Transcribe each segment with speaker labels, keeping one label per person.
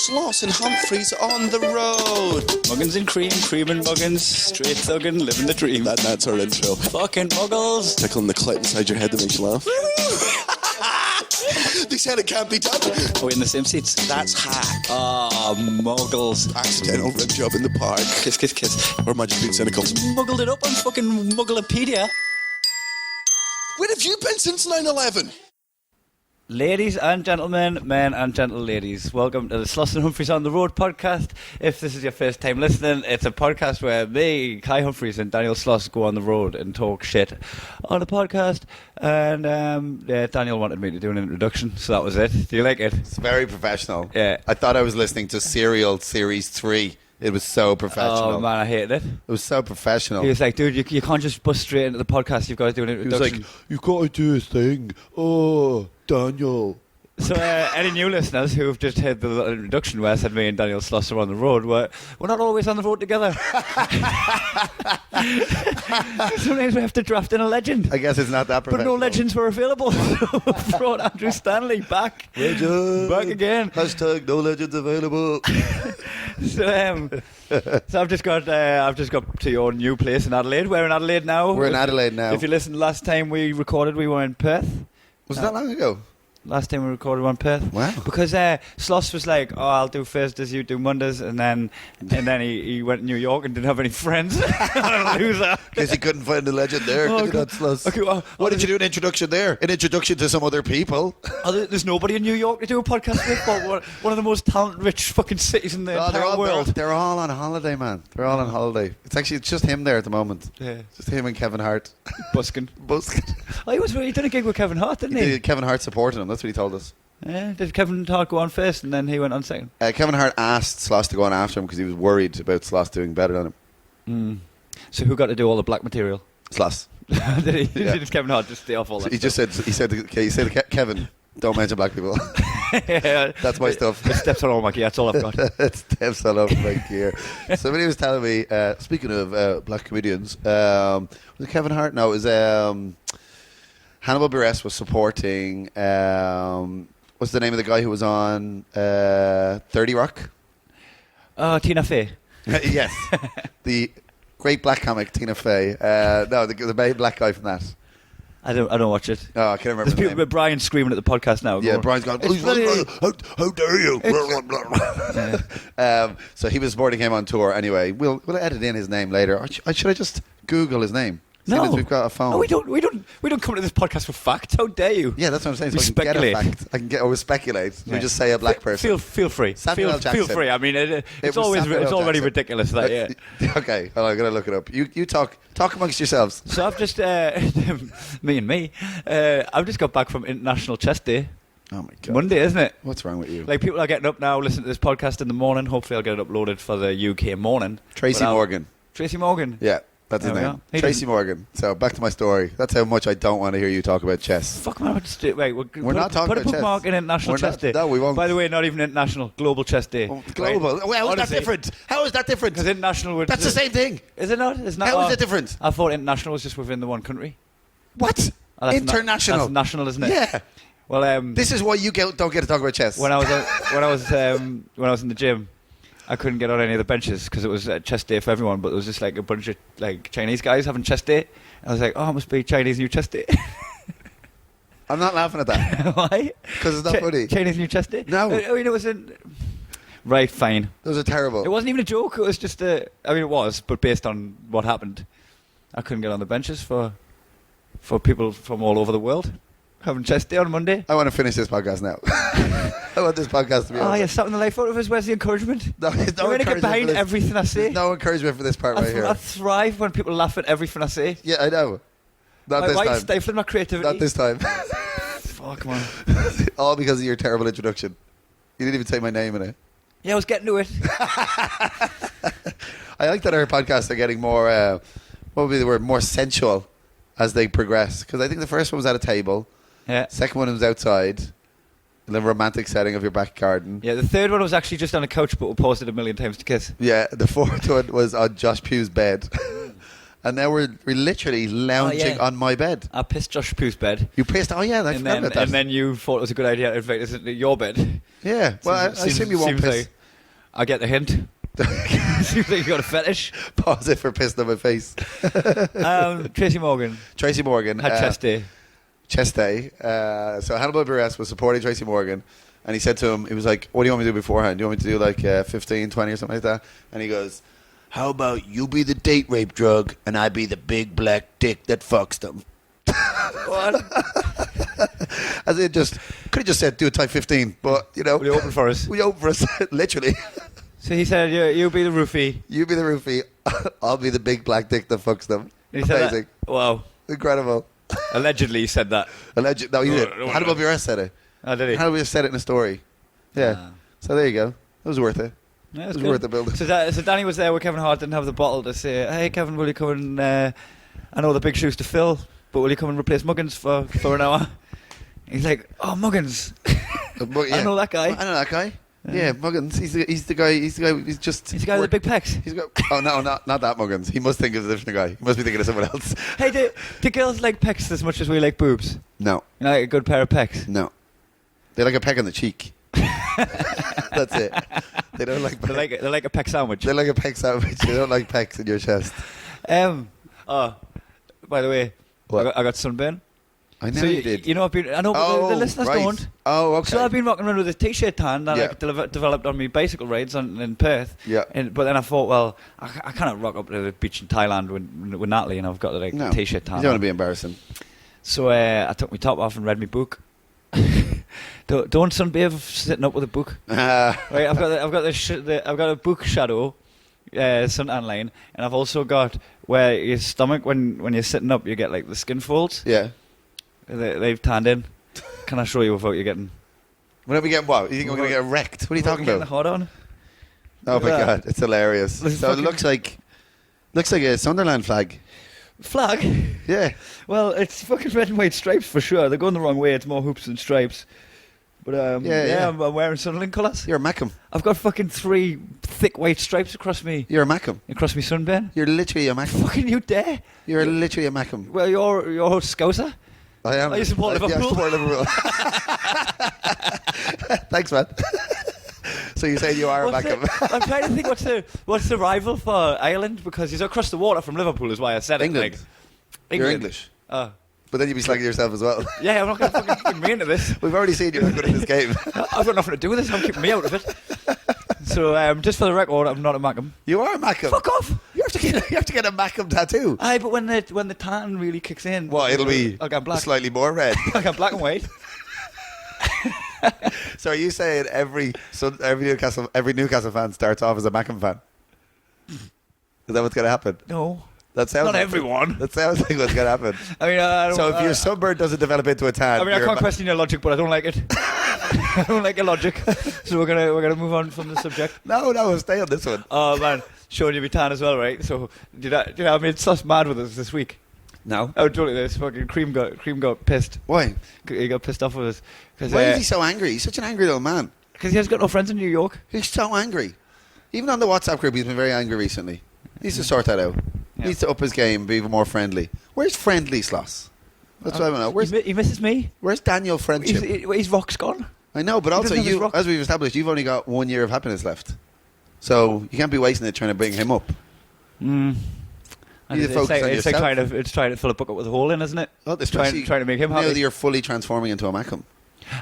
Speaker 1: Sloss and Humphries on the road.
Speaker 2: Muggins and cream and muggins, straight thuggin', living the dream.
Speaker 1: That's our intro.
Speaker 2: Fucking muggles.
Speaker 1: Tickling the clit inside your head that makes you laugh. They said it can't be done.
Speaker 2: Are we in the same seats?
Speaker 1: That's hack.
Speaker 2: Ah, muggles.
Speaker 1: Accidental rim job in the park.
Speaker 2: Kiss, kiss, kiss.
Speaker 1: Or am I just being cynical?
Speaker 2: Muggled it up on fucking Mugglepedia.
Speaker 1: Where have you been since 9/11?
Speaker 2: Ladies and gentlemen, men and gentle ladies, welcome to the Sloss and Humphries on the Road podcast. If this is your first time listening, it's a podcast where me, Kai Humphries and Daniel Sloss go on the road and talk shit on the podcast. And Daniel wanted me to do an introduction, so that was it. Do you like it?
Speaker 3: It's very professional.
Speaker 2: Yeah.
Speaker 3: I thought I was listening to Serial Series 3. It was so professional.
Speaker 2: Oh man, I hated it.
Speaker 3: It was so professional.
Speaker 2: He was like, dude, you can't just bust straight into the podcast, you've got to do an
Speaker 3: He was
Speaker 2: introduction.
Speaker 3: like, you've got to do a thing. Oh, Daniel.
Speaker 2: So any new listeners who have just heard the little introduction where I said me and Daniel Sloss are on the road, we're not always on the road together. Sometimes we have to draft in a legend.
Speaker 3: I guess it's not that professional.
Speaker 2: But no legends were available. So we brought Andrew Stanley back.
Speaker 3: Legend.
Speaker 2: Back again.
Speaker 3: Hashtag no legends available.
Speaker 2: So I've just got to your new place in Adelaide. We're in Adelaide now.
Speaker 3: We're in Adelaide now.
Speaker 2: If you listened last time we recorded, we were in Perth.
Speaker 3: Was that long ago?
Speaker 2: Last time we recorded one Perth.
Speaker 3: Wow.
Speaker 2: Because Sloss was like, oh, I'll do Thursdays, you do Mondays, and then he went to New York and didn't have any friends. What a loser.
Speaker 3: Because he couldn't find a legend there.
Speaker 2: Oh,
Speaker 3: Could you
Speaker 2: God.
Speaker 3: not, Sloss?
Speaker 2: Okay, well,
Speaker 3: Why did you do an introduction there? An introduction to some other people?
Speaker 2: There's nobody in New York to do a podcast with, but one of the most talent-rich fucking cities in the entire world.
Speaker 3: They're all on holiday, man. They're all on holiday. It's just him there at the moment.
Speaker 2: Yeah.
Speaker 3: Just him and Kevin Hart.
Speaker 2: Buskin.
Speaker 3: Buskin.
Speaker 2: He did a gig with Kevin Hart, didn't he?
Speaker 3: Kevin Hart supported him. That's what he told us.
Speaker 2: Yeah, did Kevin Hart go on first and then he went on second?
Speaker 3: Kevin Hart asked Sloss to go on after him because he was worried about Sloss doing better than him.
Speaker 2: So who got to do all the black material?
Speaker 3: Sloss.
Speaker 2: Did he?
Speaker 3: Yeah.
Speaker 2: Did Kevin Hart just stay off all that
Speaker 3: He
Speaker 2: stuff?
Speaker 3: said to Kevin, don't mention black people.
Speaker 2: Yeah.
Speaker 3: That's my stuff.
Speaker 2: It steps on all my gear, that's all I've got.
Speaker 3: It steps all over my gear. Somebody was telling me, speaking of black comedians, was it Kevin Hart? No, it was Hannibal Buress was supporting, what's the name of the guy who was on 30 Rock?
Speaker 2: Oh, Tina Fey.
Speaker 3: Yes. The great black comic, Tina Fey. No, the main black guy from that.
Speaker 2: I don't watch it.
Speaker 3: Oh, I can't remember
Speaker 2: There's
Speaker 3: his
Speaker 2: people
Speaker 3: name.
Speaker 2: with Brian screaming at the podcast now.
Speaker 3: Yeah,
Speaker 2: going,
Speaker 3: Brian's gone,
Speaker 2: "It's bloody-"
Speaker 3: how dare you? So he was supporting him on tour anyway. We'll edit in his name later. Or should I just Google his name?
Speaker 2: No.
Speaker 3: Seeing as we've got a phone.
Speaker 2: No, we don't come to this podcast for facts. How dare you?
Speaker 3: Yeah, that's what I'm saying. So
Speaker 2: We
Speaker 3: I can
Speaker 2: speculate.
Speaker 3: get a fact. I can get, or we speculate.
Speaker 2: Yeah.
Speaker 3: We just say a black person.
Speaker 2: Feel free.
Speaker 3: Samuel L.
Speaker 2: Feel
Speaker 3: Jackson.
Speaker 2: free. I mean, it's
Speaker 3: was
Speaker 2: always
Speaker 3: Samuel L.
Speaker 2: it's already
Speaker 3: Jackson.
Speaker 2: ridiculous. That yeah.
Speaker 3: Okay, well, I'm gonna look it up. You talk amongst yourselves.
Speaker 2: So I've just me. I've just got back from International Chest Day.
Speaker 3: Oh my god,
Speaker 2: Monday, isn't it?
Speaker 3: what's wrong with you?
Speaker 2: Like people are getting up now, listening to this podcast in the morning. Hopefully, I'll get it uploaded for the UK morning.
Speaker 3: Tracy Morgan.
Speaker 2: Tracy Morgan.
Speaker 3: Yeah, that's his
Speaker 2: There we
Speaker 3: name.
Speaker 2: go. He
Speaker 3: Tracy
Speaker 2: didn't-
Speaker 3: Morgan. So back to my story. That's how much I don't want to hear you talk about chess.
Speaker 2: Fuck man, wait.
Speaker 3: We're not talking
Speaker 2: put a
Speaker 3: about
Speaker 2: bookmark
Speaker 3: chess.
Speaker 2: in International
Speaker 3: We're
Speaker 2: Chest
Speaker 3: not-
Speaker 2: Day.
Speaker 3: no, we won't.
Speaker 2: By the way, not even International, Global Chest Day.
Speaker 3: Oh, global. Well, how is that
Speaker 2: Honestly.
Speaker 3: different? How is that different?
Speaker 2: Because international would.
Speaker 3: That's the same thing.
Speaker 2: Is it not? It's not.
Speaker 3: How is it different?
Speaker 2: I thought international was just within the one country.
Speaker 3: What?
Speaker 2: Oh, that's
Speaker 3: International.
Speaker 2: That's national, isn't it?
Speaker 3: Yeah.
Speaker 2: Well,
Speaker 3: This is why you don't get to talk about chess.
Speaker 2: when I was in the gym, I couldn't get on any of the benches because it was chest day for everyone. But there was just like a bunch of like Chinese guys having chest day. I was like, oh, it must be Chinese New Chest Day.
Speaker 3: I'm not laughing at that
Speaker 2: Why?
Speaker 3: because it's not funny.
Speaker 2: Chinese New Chest Day?
Speaker 3: No.
Speaker 2: I mean, it was in. Right, fine.
Speaker 3: Those are terrible.
Speaker 2: It wasn't even a joke. It was just a. I mean, it was, but based on what happened, I couldn't get on the benches for people from all over the world having chest day on Monday.
Speaker 3: I want to finish this podcast now. I want this podcast to be
Speaker 2: Oh,
Speaker 3: over.
Speaker 2: you're sucking the life out of us. Where's the encouragement?
Speaker 3: No, there's no
Speaker 2: You're going to get
Speaker 3: encouragement
Speaker 2: behind
Speaker 3: for this.
Speaker 2: everything I say.
Speaker 3: There's no encouragement for this part right here.
Speaker 2: I thrive when people laugh at everything I say.
Speaker 3: Yeah, I know. Not
Speaker 2: Why
Speaker 3: this
Speaker 2: are you
Speaker 3: time.
Speaker 2: stifling my creativity?
Speaker 3: Not this time.
Speaker 2: Fuck, man.
Speaker 3: All because of your terrible introduction. You didn't even say my name in it.
Speaker 2: Yeah, I was getting to it.
Speaker 3: I like that our podcasts are getting more, what would be the word, more sensual as they progress. Because I think the first one was at a table.
Speaker 2: Yeah.
Speaker 3: Second one was outside. In the romantic setting of your back garden.
Speaker 2: Yeah, the third one was actually just on a couch, but we paused it a million times to kiss.
Speaker 3: Yeah, the fourth one was on Josh Pugh's bed. And now we're literally lounging on my bed.
Speaker 2: I pissed Josh Pugh's bed.
Speaker 3: You pissed? Oh, yeah, I forgot about that.
Speaker 2: And then you thought it was a good idea to invite us into your bed.
Speaker 3: Yeah. Well, I assume you won't
Speaker 2: seems
Speaker 3: piss.
Speaker 2: like I get the hint. Seems like you got a fetish.
Speaker 3: Pause it for pissing on my face.
Speaker 2: Tracy Morgan
Speaker 3: Tracy Morgan
Speaker 2: had chest day.
Speaker 3: Chest day. So Hannibal Buress was supporting Tracy Morgan, and he said to him, he was like, "What do you want me to do beforehand? Do you want me to do like 15, 20 or something like that?" And he goes, "How about you be the date rape drug, and I be the big black dick that fucks them."
Speaker 2: What?
Speaker 3: As it just could have just said do a type 15, but you know,
Speaker 2: Will you open for us?
Speaker 3: we open for us literally.
Speaker 2: So he said, "You be the roofie."
Speaker 3: You be the roofie, I'll be the big black dick that fucks them.
Speaker 2: And he said
Speaker 3: Amazing,
Speaker 2: that? Wow.
Speaker 3: incredible.
Speaker 2: Allegedly, he said that.
Speaker 3: Alleged. No, you did.
Speaker 2: no,
Speaker 3: Hannibal Buress said it.
Speaker 2: Oh, did he?
Speaker 3: Hannibal Buress said it in a story. Yeah.
Speaker 2: Ah.
Speaker 3: So there you go. It was worth it.
Speaker 2: Yeah,
Speaker 3: It was
Speaker 2: good.
Speaker 3: worth the build.
Speaker 2: So Danny was there with Kevin Hart, didn't have the bottle to say, "Hey, Kevin, will you come and, I know the big shoes to fill, but will you come and replace Muggins for an hour?" He's like, "Oh, Muggins. I know that guy.
Speaker 3: I know that guy. Yeah, Muggins. He's the guy. He's the guy. He's just.
Speaker 2: He's the guy with the big pecs."
Speaker 3: He's got. Oh no, not that Muggins. He must think of a different guy. He must be thinking of someone else.
Speaker 2: Hey, do girls like pecs as much as we like boobs?
Speaker 3: No,
Speaker 2: You know, like a good pair of pecs?
Speaker 3: no. They like a peck on the cheek. That's it. They don't like.
Speaker 2: They like a peck sandwich.
Speaker 3: They like a peck sandwich. They don't like pecks in your chest.
Speaker 2: Oh, by the way,
Speaker 3: What?
Speaker 2: I got sunburn.
Speaker 3: I know
Speaker 2: So
Speaker 3: you did.
Speaker 2: You know, I know, but the listeners
Speaker 3: right.
Speaker 2: don't.
Speaker 3: Oh, okay.
Speaker 2: So I've been walking around with a t-shirt tan that
Speaker 3: Yeah.
Speaker 2: I developed on my bicycle rides in Perth.
Speaker 3: Yeah.
Speaker 2: But then I thought, well, I cannot rock up to the beach in Thailand with Natalie and I've got like
Speaker 3: No.
Speaker 2: a t-shirt tan.
Speaker 3: You don't want
Speaker 2: on.
Speaker 3: to be embarrassing.
Speaker 2: So I took my top off and read my book. Don't sunbathe sitting up with a book. Right, I've got a book shadow, suntan line, and I've also got where your stomach when you're sitting up you get like the skin folds.
Speaker 3: Yeah.
Speaker 2: They've tanned in. Can I show you without you getting?
Speaker 3: When are we getting what? You think we're going to get wrecked? What are you talking
Speaker 2: getting
Speaker 3: about?
Speaker 2: the hot on?
Speaker 3: Oh my
Speaker 2: Look at
Speaker 3: god, it's hilarious.
Speaker 2: This is
Speaker 3: So it
Speaker 2: fucking-
Speaker 3: looks like a Sunderland flag.
Speaker 2: Flag?
Speaker 3: Yeah.
Speaker 2: Well, it's fucking red and white stripes for sure. They're going the wrong way. It's more hoops than stripes. But
Speaker 3: Yeah.
Speaker 2: I'm wearing Sunderland colours.
Speaker 3: You're a Mackham.
Speaker 2: I've got fucking 3 thick white stripes across me.
Speaker 3: You're a Mackham.
Speaker 2: Across me sunburn.
Speaker 3: You're literally a Mackham.
Speaker 2: Fucking you dare?
Speaker 3: You're literally a Mackham.
Speaker 2: Well, you're a Scouser.
Speaker 3: I am.
Speaker 2: Oh, you support
Speaker 3: Yeah, I
Speaker 2: Liverpool?
Speaker 3: support Liverpool. Thanks, man. So you say you are a Mackham?
Speaker 2: I'm trying to think what's the rival for Ireland because he's across the water from Liverpool is why I said
Speaker 3: England.
Speaker 2: it.
Speaker 3: You're English.
Speaker 2: Oh.
Speaker 3: But then you'd be slagging yourself as well.
Speaker 2: Yeah, I'm not going to fucking bring me into this.
Speaker 3: We've already seen you're not good at this game.
Speaker 2: I've got nothing to do with this. I'm keeping me out of it. So, just for the record, I'm not a Mackham.
Speaker 3: You are a Mackham.
Speaker 2: Fuck off!
Speaker 3: You have to get a Mackham tattoo.
Speaker 2: Aye, but when the tan really kicks in,
Speaker 3: Well, it'll be
Speaker 2: I'll get black.
Speaker 3: slightly more red.
Speaker 2: I'll get black and white.
Speaker 3: So are you saying every Newcastle fan starts off as a Mackham fan? Is that what's going to happen?
Speaker 2: No,
Speaker 3: That sounds
Speaker 2: not everyone.
Speaker 3: That sounds like what's going to happen.
Speaker 2: I mean, I don't,
Speaker 3: So if your sunburn doesn't develop into a tan,
Speaker 2: I mean, I
Speaker 3: you're a
Speaker 2: can't question your logic, but I don't like it. I don't like your logic. So we're gonna move on from the subject.
Speaker 3: No, stay on this one.
Speaker 2: Oh man, showing you my tan as well, right? So did I made Sloss mad with us this week.
Speaker 3: No.
Speaker 2: Oh, totally. This fucking cream got pissed.
Speaker 3: Why?
Speaker 2: He got pissed off with us
Speaker 3: Why is he so angry? He's such an angry little man.
Speaker 2: because he has got no friends in New York.
Speaker 3: He's so angry. Even on the WhatsApp group, he's been very angry recently. He needs to sort that out.
Speaker 2: Yeah.
Speaker 3: He needs to up his game, be even more friendly. Where's friendly Sloss? That's what I want to know.
Speaker 2: He misses me.
Speaker 3: Where's Daniel friendship?
Speaker 2: He's rock's gone.
Speaker 3: I know, but
Speaker 2: he
Speaker 3: also
Speaker 2: doesn't have his rock.
Speaker 3: as we've established, you've only got 1 year of happiness left. So you can't be wasting it trying to bring him up.
Speaker 2: Mm.
Speaker 3: You need to
Speaker 2: It's
Speaker 3: focus
Speaker 2: like,
Speaker 3: on
Speaker 2: it's like
Speaker 3: yourself.
Speaker 2: trying to fill a bucket with a hole in, isn't it?
Speaker 3: Well,
Speaker 2: trying to make him
Speaker 3: now that
Speaker 2: happy.
Speaker 3: you're fully transforming into a Mackham.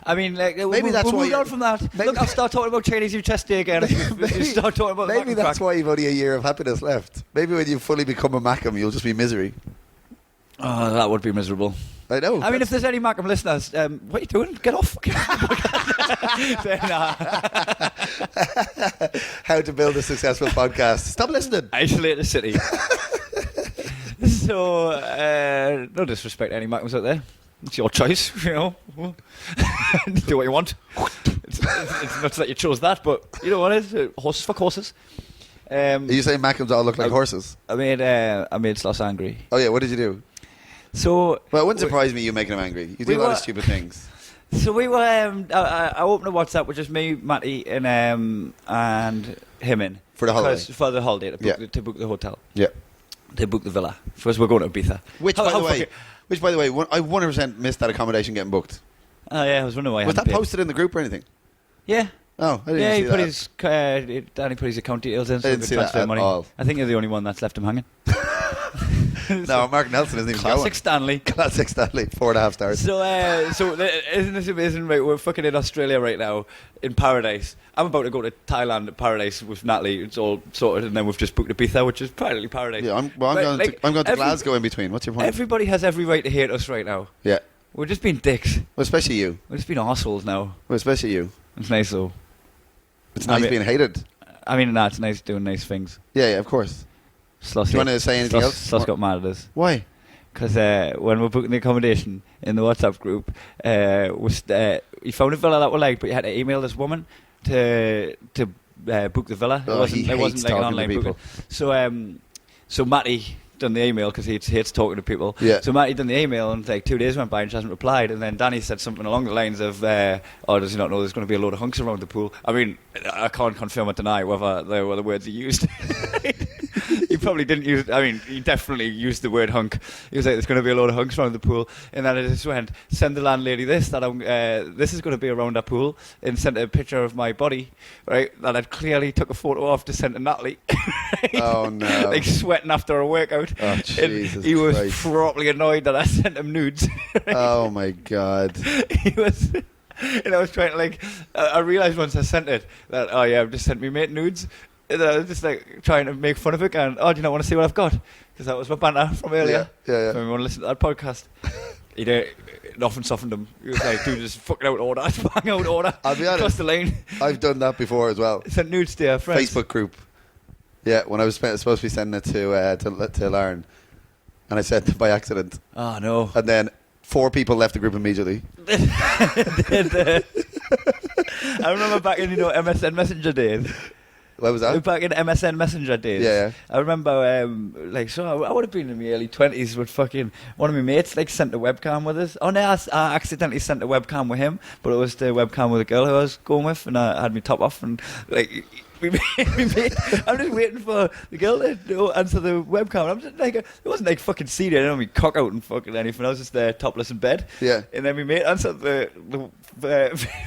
Speaker 2: I mean, like,
Speaker 3: Maybe that's
Speaker 2: we'll
Speaker 3: why
Speaker 2: move on
Speaker 3: you're-
Speaker 2: from that.
Speaker 3: maybe-
Speaker 2: Look, I'll start talking about Chinese new chest day again. You start talking about
Speaker 3: Maybe
Speaker 2: the
Speaker 3: that's
Speaker 2: crack.
Speaker 3: why you've only a year of happiness left. Maybe when you fully become a Mackham, you'll just be misery.
Speaker 2: Oh, that would be miserable.
Speaker 3: I know.
Speaker 2: I mean, if there's any Mackham listeners, what are you doing? Get off. Then,
Speaker 3: How to build a successful podcast. Stop listening.
Speaker 2: isolate the city. So, no disrespect to any Mackhams out there. It's your choice, you know. Do what you want. It's not that you chose that, but you know what it is. Horses for courses.
Speaker 3: Are you saying Mackhams all look like horses?
Speaker 2: I made Sloss angry.
Speaker 3: Oh yeah, what did you do?
Speaker 2: So,
Speaker 3: Well, it wouldn't surprise me you making him angry. You do
Speaker 2: we
Speaker 3: a lot
Speaker 2: were-
Speaker 3: of stupid things.
Speaker 2: So we were. I opened a WhatsApp with just me, Matty, and him in
Speaker 3: For the holiday.
Speaker 2: For the holiday to book,
Speaker 3: Yeah.
Speaker 2: to book the hotel,
Speaker 3: Yeah.
Speaker 2: to book the villa. First, we're going to Ibiza.
Speaker 3: Which,
Speaker 2: How-
Speaker 3: by
Speaker 2: how
Speaker 3: the way,
Speaker 2: fucking-
Speaker 3: I 100% missed that accommodation getting booked.
Speaker 2: Oh yeah, I was wondering why. I
Speaker 3: Was that
Speaker 2: hadn't paid.
Speaker 3: posted in the group or anything?
Speaker 2: Yeah.
Speaker 3: Oh, I didn't
Speaker 2: Yeah,
Speaker 3: see
Speaker 2: he put
Speaker 3: that.
Speaker 2: Danny put his account details in so
Speaker 3: I
Speaker 2: he
Speaker 3: didn't
Speaker 2: could
Speaker 3: see that
Speaker 2: transfer
Speaker 3: at
Speaker 2: money.
Speaker 3: all.
Speaker 2: I think you're the only one that's left him hanging.
Speaker 3: No, Mark Nelson isn't even
Speaker 2: Classic
Speaker 3: going.
Speaker 2: Stanley.
Speaker 3: Classic Stanley, 4.5 stars.
Speaker 2: Isn't this amazing? Right, we're fucking in Australia right now, in paradise. I'm about to go to Thailand, paradise with Natalie. It's all sorted, and then we've just booked Ibiza, which is practically paradise.
Speaker 3: Yeah, I'm
Speaker 2: Right,
Speaker 3: going to Glasgow in between. What's your point?
Speaker 2: Everybody has every right to hate us right now.
Speaker 3: Yeah,
Speaker 2: We're just being dicks.
Speaker 3: well, especially you.
Speaker 2: We're just being arseholes now.
Speaker 3: Well, especially you.
Speaker 2: It's nice though.
Speaker 3: It's nice being hated.
Speaker 2: I mean, it's nice doing nice things.
Speaker 3: Yeah, of course.
Speaker 2: Sloss,
Speaker 3: Do you want to say anything else?
Speaker 2: Sloss got mad at us.
Speaker 3: Why?
Speaker 2: Because when we're booking the accommodation in the WhatsApp group, he found a villa that we liked, but you had to email this woman to book the villa.
Speaker 3: Oh, he
Speaker 2: it wasn't
Speaker 3: hates
Speaker 2: like an
Speaker 3: talking to
Speaker 2: online
Speaker 3: people.
Speaker 2: booking. So Matty done the email because he hates talking to people.
Speaker 3: Yeah.
Speaker 2: So Matty done the email, and like 2 days went by and she hasn't replied. And then Danny said something along the lines of, "Oh, does he not know there's going to be a load of hunks around the pool?" I mean, I can't confirm or deny whether they were the words he used. He probably didn't use. I mean, he definitely used the word hunk. He was like, "There's going to be a load of hunks around the pool," and then I just went, "Send the landlady this this is going to be around our pool," and sent a picture of my body, right? That I'd clearly took a photo of to send to Natalie. Right?
Speaker 3: Oh no!
Speaker 2: Like sweating after a workout.
Speaker 3: Oh,
Speaker 2: And
Speaker 3: Jesus
Speaker 2: he was
Speaker 3: Christ.
Speaker 2: properly annoyed that I sent him nudes. Right?
Speaker 3: Oh my God!
Speaker 2: He was. And I was trying to I realised once I sent it that, oh yeah, I've just sent me mate nudes. And then I was just like trying to make fun of it and, oh, do you not want to see what I've got? Because that was my banter from earlier.
Speaker 3: Yeah.
Speaker 2: If anyone listen to that podcast. He often softened him. He was like, dude, just fucking out order. Bang out order.
Speaker 3: I'll be honest.
Speaker 2: Across the lane.
Speaker 3: I've done that before as well.
Speaker 2: Sent nudes to your friends.
Speaker 3: Facebook group. Yeah, when I was supposed to be sending it to Lauren, and I sent it by accident,
Speaker 2: Oh, no.
Speaker 3: and then 4 people left the group immediately.
Speaker 2: I remember back in, MSN Messenger days.
Speaker 3: What was that?
Speaker 2: Back in MSN Messenger days.
Speaker 3: Yeah.
Speaker 2: I remember, I would have been in my early 20s with fucking one of my mates, sent a webcam with us. Oh, no, I accidentally sent a webcam with him, but it was the webcam with a girl who I was going with, and I had my top off, and, we made, I'm just waiting for the girl to answer the webcam. I'm just it wasn't fucking seated, I don't mean cock out and fucking anything. I was just there topless in bed.
Speaker 3: Yeah.
Speaker 2: And then we made answer the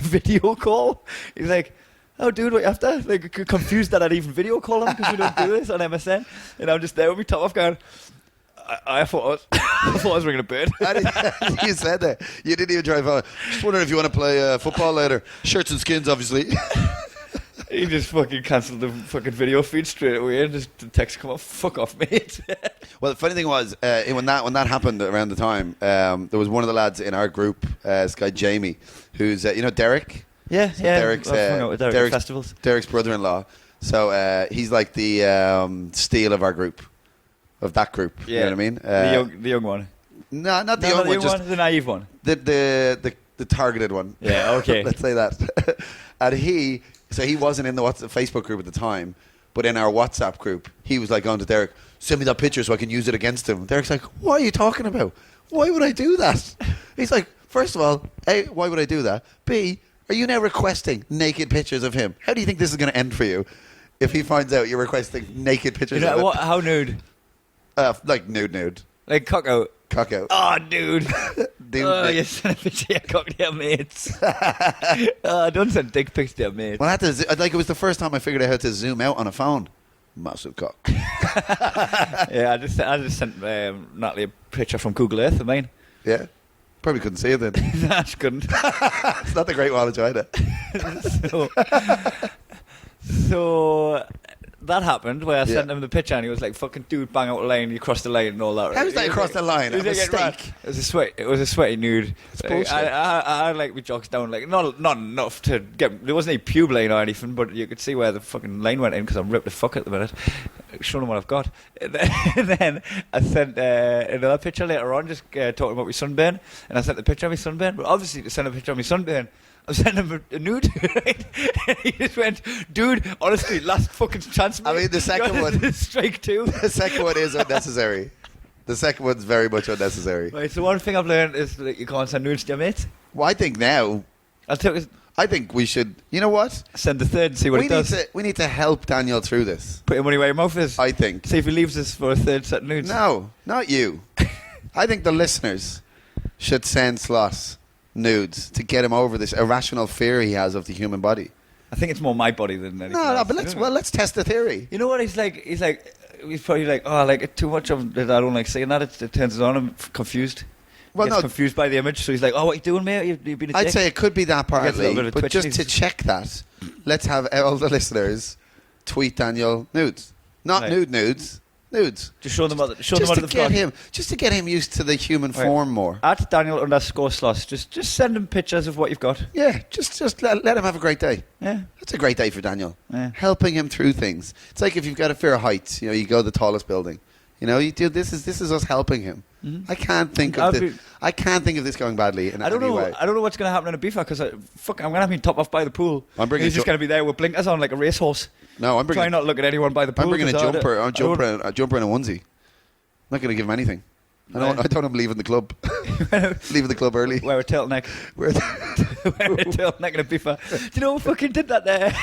Speaker 2: video call. He's like, "Oh, dude, what you after?" Confused that I'd even video call him because we don't do this on MSN. And I'm just there with my top off going, I thought I was ringing a bird.
Speaker 3: You said that. You didn't even drive on. Just wondering if you want to play football later. Shirts and skins, obviously.
Speaker 2: He just fucking cancelled the fucking video feed straight away and just the text come off, "Fuck off, mate."
Speaker 3: Well, the funny thing was, when that happened around the time, there was one of the lads in our group, this guy Jamie, who's, Derek?
Speaker 2: Yeah.
Speaker 3: Derek's,
Speaker 2: I've hung out with Derek at festivals.
Speaker 3: Derek's brother-in-law. So he's like the Steele of our group, of that group.
Speaker 2: Yeah.
Speaker 3: You know what I mean?
Speaker 2: The young one.
Speaker 3: No, not the
Speaker 2: No,
Speaker 3: young
Speaker 2: not
Speaker 3: one, just
Speaker 2: the naive one.
Speaker 3: the targeted one.
Speaker 2: Yeah, okay.
Speaker 3: Let's say that. And he wasn't in the Facebook group at the time, but in our WhatsApp group, he was like on to Derek, "Send me that picture so I can use it against him." Derek's like, "What are you talking about? Why would I do that?" He's like, "First of all, A, why would I do that? B, are you now requesting naked pictures of him? How do you think this is going to end for you if he finds out you're requesting naked pictures of him?"
Speaker 2: How nude?
Speaker 3: Like nude.
Speaker 2: Like cock out.
Speaker 3: Cock out.
Speaker 2: Oh, dude.
Speaker 3: Dude,
Speaker 2: You sent a picture of your cock to your mates. Don't send dick pics to your mates.
Speaker 3: Well, it was the first time I figured out how to zoom out on a phone. Massive cock.
Speaker 2: Yeah, I just sent Natalie a picture from Google Earth of mine.
Speaker 3: Yeah. Probably couldn't see it then.
Speaker 2: Nah, she couldn't.
Speaker 3: It's not the Great Wall of China.
Speaker 2: So that happened where I sent him the picture and he was like, "Fucking dude, bang out the line, you crossed the line and all that." Right?
Speaker 3: How was that across the line? A mistake.
Speaker 2: It was a sweaty nude.
Speaker 3: bullshit.
Speaker 2: I my jocks down, not enough to get. There wasn't any pube line or anything, but you could see where the fucking line went in because I'm ripped the fuck at the minute. Showing them what I've got. And then I sent another picture later on, just talking about my sunburn, and I sent the picture of my sunburn. But obviously, to send a picture of my sunburn, I sent him a nude, right? And he just went, "Dude, honestly, last fucking chance, mate."
Speaker 3: I mean, the second one...
Speaker 2: Strike two.
Speaker 3: The second one is unnecessary. The second one's very much unnecessary.
Speaker 2: Right, so one thing I've learned is that you can't send nudes to your mates.
Speaker 3: Well, I think now... I think we should... You know what?
Speaker 2: Send the third and see what it does.
Speaker 3: We need to help Daniel through this.
Speaker 2: Put your money where your mouth is.
Speaker 3: I think.
Speaker 2: See if he leaves us for a third set of nudes.
Speaker 3: No, not you. I think the listeners should send Sloss nudes to get him over this irrational fear he has of the human body.
Speaker 2: I think it's more my body than anything
Speaker 3: No,
Speaker 2: else,
Speaker 3: but let's test the theory.
Speaker 2: You know what he's like? He's probably like, oh, like too much of it. I don't like saying that. It turns us on. I'm confused.
Speaker 3: Well,
Speaker 2: Gets confused by the image, so he's like, "Oh, what you doing, mate? You've been a dick."
Speaker 3: I'd say it could be that
Speaker 2: Gets a little
Speaker 3: partly,
Speaker 2: bit of
Speaker 3: but
Speaker 2: twitch
Speaker 3: just
Speaker 2: and
Speaker 3: to
Speaker 2: he's-
Speaker 3: check that, let's have all the listeners tweet Daniel nudes, not
Speaker 2: Right.
Speaker 3: nudes.
Speaker 2: Just show them out. Show
Speaker 3: Just
Speaker 2: them out
Speaker 3: to
Speaker 2: of the
Speaker 3: get
Speaker 2: vlog.
Speaker 3: him, just to get him used to the human
Speaker 2: Right.
Speaker 3: form more.
Speaker 2: At Daniel_Sloss. Just send him pictures of what you've got.
Speaker 3: Yeah, just let him have a great day.
Speaker 2: Yeah.
Speaker 3: That's a great day for Daniel.
Speaker 2: Yeah.
Speaker 3: Helping him through things. It's like if you've got a fear of heights, you know, you go to the tallest building. You know, you do this is us helping him.
Speaker 2: Mhm.
Speaker 3: I can't think of this going badly in
Speaker 2: I don't
Speaker 3: any
Speaker 2: know.
Speaker 3: way.
Speaker 2: I don't know what's going to happen in a beefer because I'm gonna have me top off by the pool.
Speaker 3: I'm bringing
Speaker 2: He's
Speaker 3: a
Speaker 2: just going to be there with blinkers on like a racehorse.
Speaker 3: No, I'm
Speaker 2: Try
Speaker 3: bringing
Speaker 2: not look at anyone by the pool.
Speaker 3: I'm bringing a
Speaker 2: 'cause
Speaker 3: jumper.
Speaker 2: I
Speaker 3: A jumper and a onesie. I'm not going to give him anything. I
Speaker 2: Right.
Speaker 3: don't want him leaving the club. Leaving the club early.
Speaker 2: Wear a turtleneck.
Speaker 3: We're
Speaker 2: Wear a turtleneck and a beefer. Do you know who fucking did that there?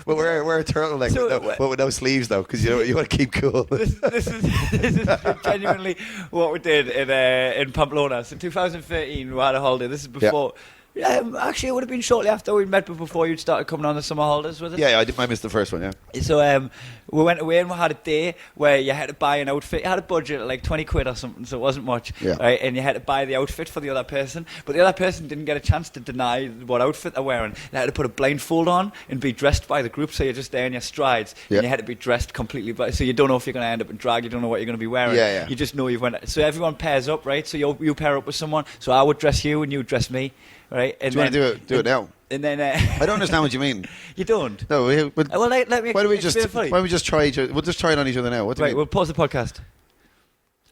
Speaker 3: well, wear a turtleneck
Speaker 2: So,
Speaker 3: with no sleeves though, because you want to keep cool.
Speaker 2: This is genuinely what we did in Pamplona. So 2013, we had a holiday. This is before. Actually, it would have been shortly after we met, but before you'd started coming on the summer holidays with us.
Speaker 3: Yeah, I missed the first one. Yeah.
Speaker 2: So we went away and we had a day where you had to buy an outfit. You had a budget of like 20 quid or something, so it wasn't much.
Speaker 3: Yeah.
Speaker 2: Right? And you had to buy the outfit for the other person, but the other person didn't get a chance to deny what outfit they're wearing. They had to put a blindfold on and be dressed by the group, so you're just there in your strides.
Speaker 3: Yeah.
Speaker 2: And you had to be dressed completely, so you don't know if you're going to end up in drag. You don't know what you're going to be wearing.
Speaker 3: Yeah.
Speaker 2: You just know you've went. So everyone pairs up, right? So you pair up with someone. So I would dress you and you would dress me. Right, and
Speaker 3: Do you want to do it now?
Speaker 2: And then
Speaker 3: I don't understand what you mean.
Speaker 2: you don't.
Speaker 3: No,
Speaker 2: Well, let me.
Speaker 3: why don't we
Speaker 2: explain it for you.
Speaker 3: just try each other? We'll just try it on each other now. What do you
Speaker 2: Right,
Speaker 3: mean?
Speaker 2: we'll pause the podcast.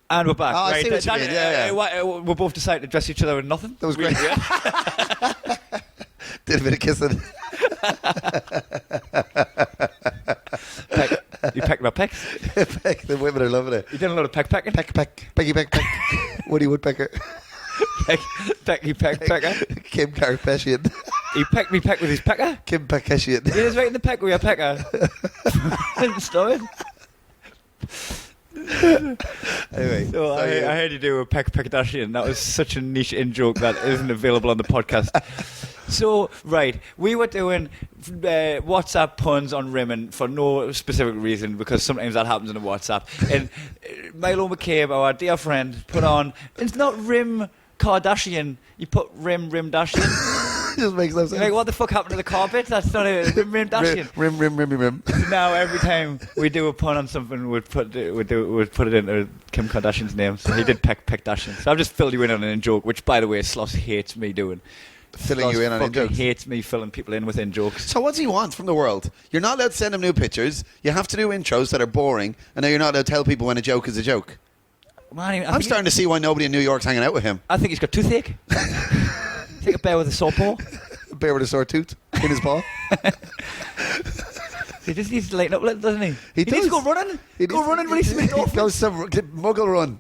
Speaker 2: And we're back.
Speaker 3: Oh, I
Speaker 2: right.
Speaker 3: see what you mean. Yeah.
Speaker 2: We're both decided to dress each other with nothing.
Speaker 3: That was great.
Speaker 2: Yeah.
Speaker 3: Did a bit of kissing.
Speaker 2: You pecked my pecs.
Speaker 3: Peck, the women are loving it.
Speaker 2: You did a lot of pecking.
Speaker 3: Peck. Woody Woodpecker.
Speaker 2: Pecky pecker.
Speaker 3: Kim Kardashian.
Speaker 2: He pecked me peck with his pecker.
Speaker 3: Kim Kardashian.
Speaker 2: He was right in the peck with your pecker. Stop it.
Speaker 3: Anyway,
Speaker 2: So I heard you do a Kardashian. That was such a niche in joke that isn't available on the podcast. So, right, we were doing WhatsApp puns on Rimmon for no specific reason, because sometimes that happens in a WhatsApp. And Milo McCabe, our dear friend, put on, it's not Rim Kardashian, you put Rim Dashian.
Speaker 3: just makes no sense.
Speaker 2: Like, what the fuck happened to the carpet? That's not a Rim Dashian.
Speaker 3: Rim.
Speaker 2: Now every time we do a pun on something, we'd put it into Kim Kardashian's name. So he did Peck Dashian. So I've just filled you in on an in joke, which, by the way, Sloss hates me doing.
Speaker 3: Filling you in on in
Speaker 2: fucking
Speaker 3: jokes.
Speaker 2: hates me filling people in with in jokes.
Speaker 3: So what do you want from the world? You're not allowed to send them new pictures. You have to do intros that are boring, and now you're not allowed to tell people when a joke is a joke.
Speaker 2: Man,
Speaker 3: I'm starting to see why nobody in New York's hanging out with him.
Speaker 2: I think he's got toothache. Take a bear with a sore paw.
Speaker 3: A bear with a sore tooth in his paw.
Speaker 2: He just needs to lighten up a little, doesn't he?
Speaker 3: He
Speaker 2: needs to
Speaker 3: does.
Speaker 2: go running. Go running when he's in the
Speaker 3: Go muggle run.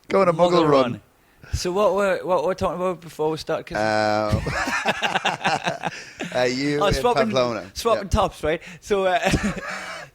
Speaker 3: Go on a muggle run.
Speaker 2: So what we're talking about before we start?
Speaker 3: You in Pamplona.
Speaker 2: Swapping
Speaker 3: Yeah.
Speaker 2: tops, right? So,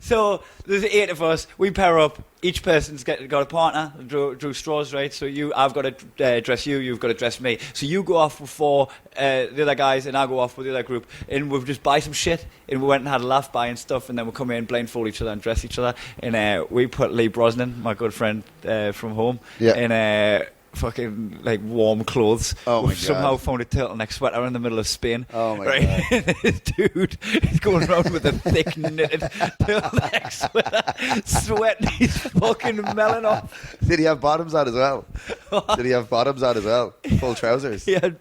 Speaker 2: so there's 8 of us. We pair up. Each person's got a partner. Drew straws, right? So I've got to dress you. You've got to dress me. So you go off before the other guys, and I go off with the other group, and we'll just buy some shit. And we went and had a laugh buying stuff, and then we'll come in, blindfold each other, and dress each other. And we put Lee Brosnan, my good friend from home, in fucking like warm clothes.
Speaker 3: Oh my
Speaker 2: We've somehow
Speaker 3: God.
Speaker 2: found a turtleneck sweater in the middle of Spain.
Speaker 3: Oh my
Speaker 2: God! This dude is going around with a thick knitted turtleneck sweater, sweating his fucking melon off.
Speaker 3: Did he have bottoms on as well? Full trousers.
Speaker 2: He had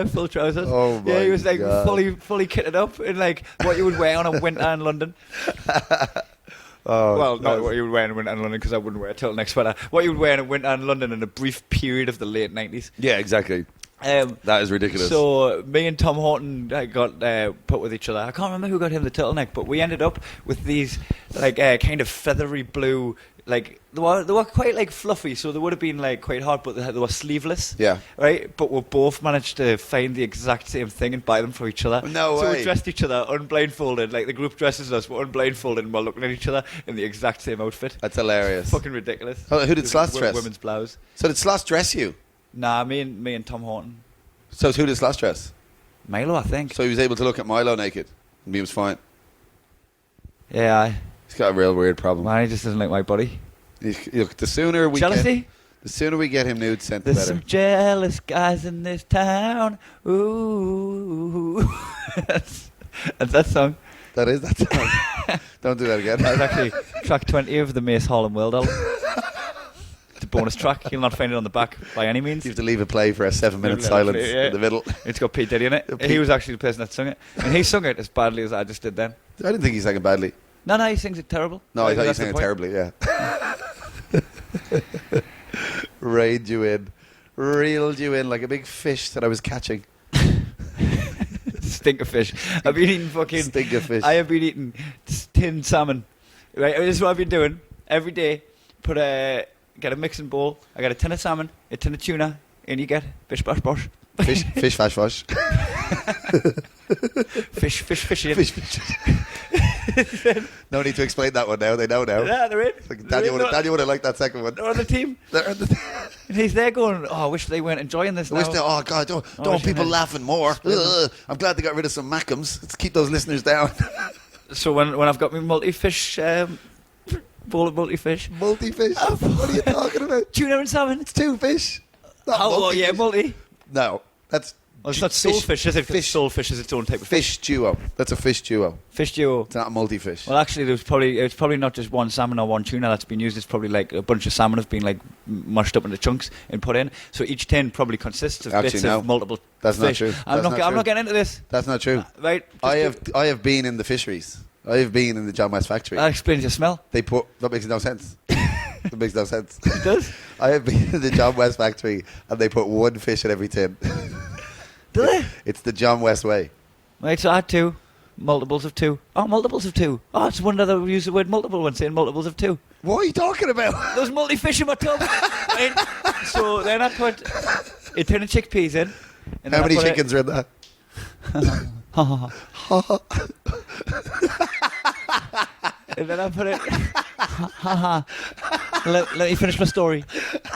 Speaker 2: full trousers.
Speaker 3: Oh my
Speaker 2: Yeah, he was like
Speaker 3: God.
Speaker 2: fully kitted up in like what you would wear on a winter in London.
Speaker 3: Oh,
Speaker 2: Well, not what you would wear in a winter in London, because I wouldn't wear a turtleneck sweater. What you would wear in a winter in London in a brief period of the late 90s.
Speaker 3: Yeah, exactly. That is ridiculous.
Speaker 2: So me and Tom Horton got put with each other. I can't remember who got him the turtleneck, but we ended up with these like kind of feathery blue. Like they were quite like fluffy, so they would have been like quite hard, but they were sleeveless.
Speaker 3: Yeah.
Speaker 2: Right. But we both managed to find the exact same thing and buy them for each other.
Speaker 3: No
Speaker 2: So
Speaker 3: way.
Speaker 2: we dressed each other unblindfolded. Like the group dresses us, we're unblindfolded, and we're looking at each other in the exact same outfit.
Speaker 3: That's hilarious.
Speaker 2: Fucking ridiculous.
Speaker 3: Oh, who did Sloss dress?
Speaker 2: Women's blouse.
Speaker 3: So did Sloss dress you?
Speaker 2: Nah, me and Tom Horton.
Speaker 3: So who does Sloss dress?
Speaker 2: Milo, I think.
Speaker 3: So he was able to look at Milo naked, and he was fine.
Speaker 2: Yeah,
Speaker 3: He's got a real weird problem.
Speaker 2: man, he just doesn't like my body.
Speaker 3: Look, the sooner we
Speaker 2: Jealousy?
Speaker 3: get him nude sent, the
Speaker 2: There's
Speaker 3: better.
Speaker 2: some jealous guys in this town. Ooh. That's that song.
Speaker 3: That is that song. Don't do that again.
Speaker 2: That was actually track 20 of the Mace Harlem World album. It's a bonus track. You'll not find it on the back by any means.
Speaker 3: You have to leave it play for a 7-minute
Speaker 2: Yeah,
Speaker 3: silence
Speaker 2: yeah.
Speaker 3: in the middle.
Speaker 2: It's got Pete Diddy in it. He was actually the person that sung it. And he sung it as badly as I just did then.
Speaker 3: I didn't think he sang it badly.
Speaker 2: No, he sings it terrible.
Speaker 3: No, I thought he
Speaker 2: That's
Speaker 3: sang
Speaker 2: the
Speaker 3: it
Speaker 2: point.
Speaker 3: terribly, yeah. Reined you in. Reeled you in like a big fish that I was catching.
Speaker 2: Stink of fish. I've been eating fucking...
Speaker 3: Stink of fish.
Speaker 2: I have been eating tinned salmon. Right, this is what I've been doing. Every day, get a mixing bowl. I got a tin of salmon, a tin of tuna, and you get bish bash bosh.
Speaker 3: Fish, fash, fash.
Speaker 2: Fish.
Speaker 3: Fish. No need to explain that one now. They know now.
Speaker 2: Yeah, they're in.
Speaker 3: Like, Daniel would have liked that second one.
Speaker 2: They're on the team. And he's there going, oh, I wish they weren't enjoying this now.
Speaker 3: Oh God! Don't
Speaker 2: I
Speaker 3: want
Speaker 2: wish
Speaker 3: people
Speaker 2: they-
Speaker 3: laughing more. Ugh. I'm glad they got rid of some Mackems. Let's keep those listeners down.
Speaker 2: So when I've got my multi-fish, bowl of multi-fish,
Speaker 3: Multi-fish. What are you talking about?
Speaker 2: tuna and salmon.
Speaker 3: It's two fish. Not
Speaker 2: Oh, yeah,
Speaker 3: multi-fish.
Speaker 2: multi.
Speaker 3: No, that's.
Speaker 2: Well, it's not soulfish, is it? Because soulfish is its own type of fish.
Speaker 3: Fish duo. That's a fish duo.
Speaker 2: Fish duo.
Speaker 3: It's not a multi-fish.
Speaker 2: Well, actually, it's probably not just one salmon or one tuna that's been used. It's probably like a bunch of salmon have been like mushed up into chunks and put in. So each tin probably consists of
Speaker 3: Actually,
Speaker 2: bits
Speaker 3: no.
Speaker 2: of multiple
Speaker 3: That's not
Speaker 2: fish.
Speaker 3: true.
Speaker 2: I'm
Speaker 3: That's not
Speaker 2: I'm
Speaker 3: true.
Speaker 2: not getting into this.
Speaker 3: That's not true.
Speaker 2: Right?
Speaker 3: I have been in the fisheries. I have been in the John West factory.
Speaker 2: That explains your smell.
Speaker 3: That makes no sense. That makes no sense.
Speaker 2: It does.
Speaker 3: I have been in the John West factory and they put one fish in every tin.
Speaker 2: Do they?
Speaker 3: It's the John West way.
Speaker 2: Right, so I had two. Multiples of two. Oh, multiples of two. Oh, it's wonder that we use the word multiple when saying multiples of two.
Speaker 3: What are you talking about?
Speaker 2: There's multi-fish in my tub. Right? So then I put a tin of chickpeas in. And
Speaker 3: How
Speaker 2: then
Speaker 3: many
Speaker 2: I put
Speaker 3: chickens are in that?
Speaker 2: And then I put it... let me finish my story.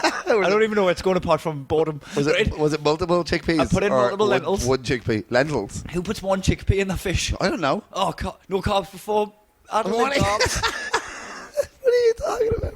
Speaker 2: I don't even know where it's going apart from boredom.
Speaker 3: Was it multiple chickpeas?
Speaker 2: I put in
Speaker 3: or
Speaker 2: multiple lentils.
Speaker 3: One chickpea. Lentils?
Speaker 2: Who puts one chickpea in the fish?
Speaker 3: I don't know.
Speaker 2: Oh, no carbs before. I don't
Speaker 3: What?
Speaker 2: like carbs.
Speaker 3: What are you talking about?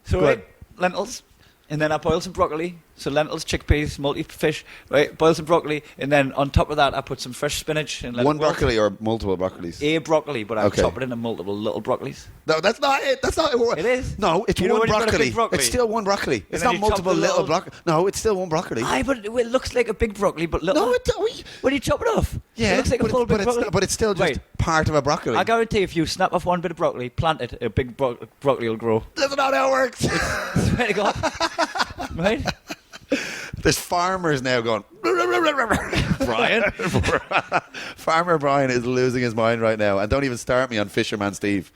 Speaker 2: So
Speaker 3: Go
Speaker 2: right,
Speaker 3: on.
Speaker 2: lentils, and then I boil some broccoli. So lentils, chickpeas, multi-fish, right? Boil some broccoli, and then on top of that, I put some fresh spinach and let
Speaker 3: One
Speaker 2: it wilt.
Speaker 3: broccoli or multiple broccolis?
Speaker 2: A broccoli, but I
Speaker 3: Okay.
Speaker 2: chop it into multiple little broccolis.
Speaker 3: No, that's not it. That's not it.
Speaker 2: It is.
Speaker 3: No, it's
Speaker 2: You know
Speaker 3: one
Speaker 2: when you've got a
Speaker 3: broccoli.
Speaker 2: big broccoli?
Speaker 3: It's still one broccoli. It's
Speaker 2: then
Speaker 3: not
Speaker 2: you chop
Speaker 3: multiple
Speaker 2: the
Speaker 3: little
Speaker 2: little-
Speaker 3: broccoli. No, it's still one broccoli.
Speaker 2: Aye, but it looks like a big broccoli, but little.
Speaker 3: No,
Speaker 2: When you chop it off,
Speaker 3: yeah,
Speaker 2: it looks like a
Speaker 3: but,
Speaker 2: full
Speaker 3: it's, but,
Speaker 2: big
Speaker 3: it's,
Speaker 2: broccoli.
Speaker 3: but it's still just
Speaker 2: Right.
Speaker 3: part of a broccoli.
Speaker 2: I guarantee if you snap off one bit of broccoli, plant it, a big broccoli will grow.
Speaker 3: That's not how it works.
Speaker 2: Swear to God. Right?
Speaker 3: There's farmers now going.
Speaker 2: Brian?
Speaker 3: Farmer Brian is losing his mind right now, and don't even start me on Fisherman Steve.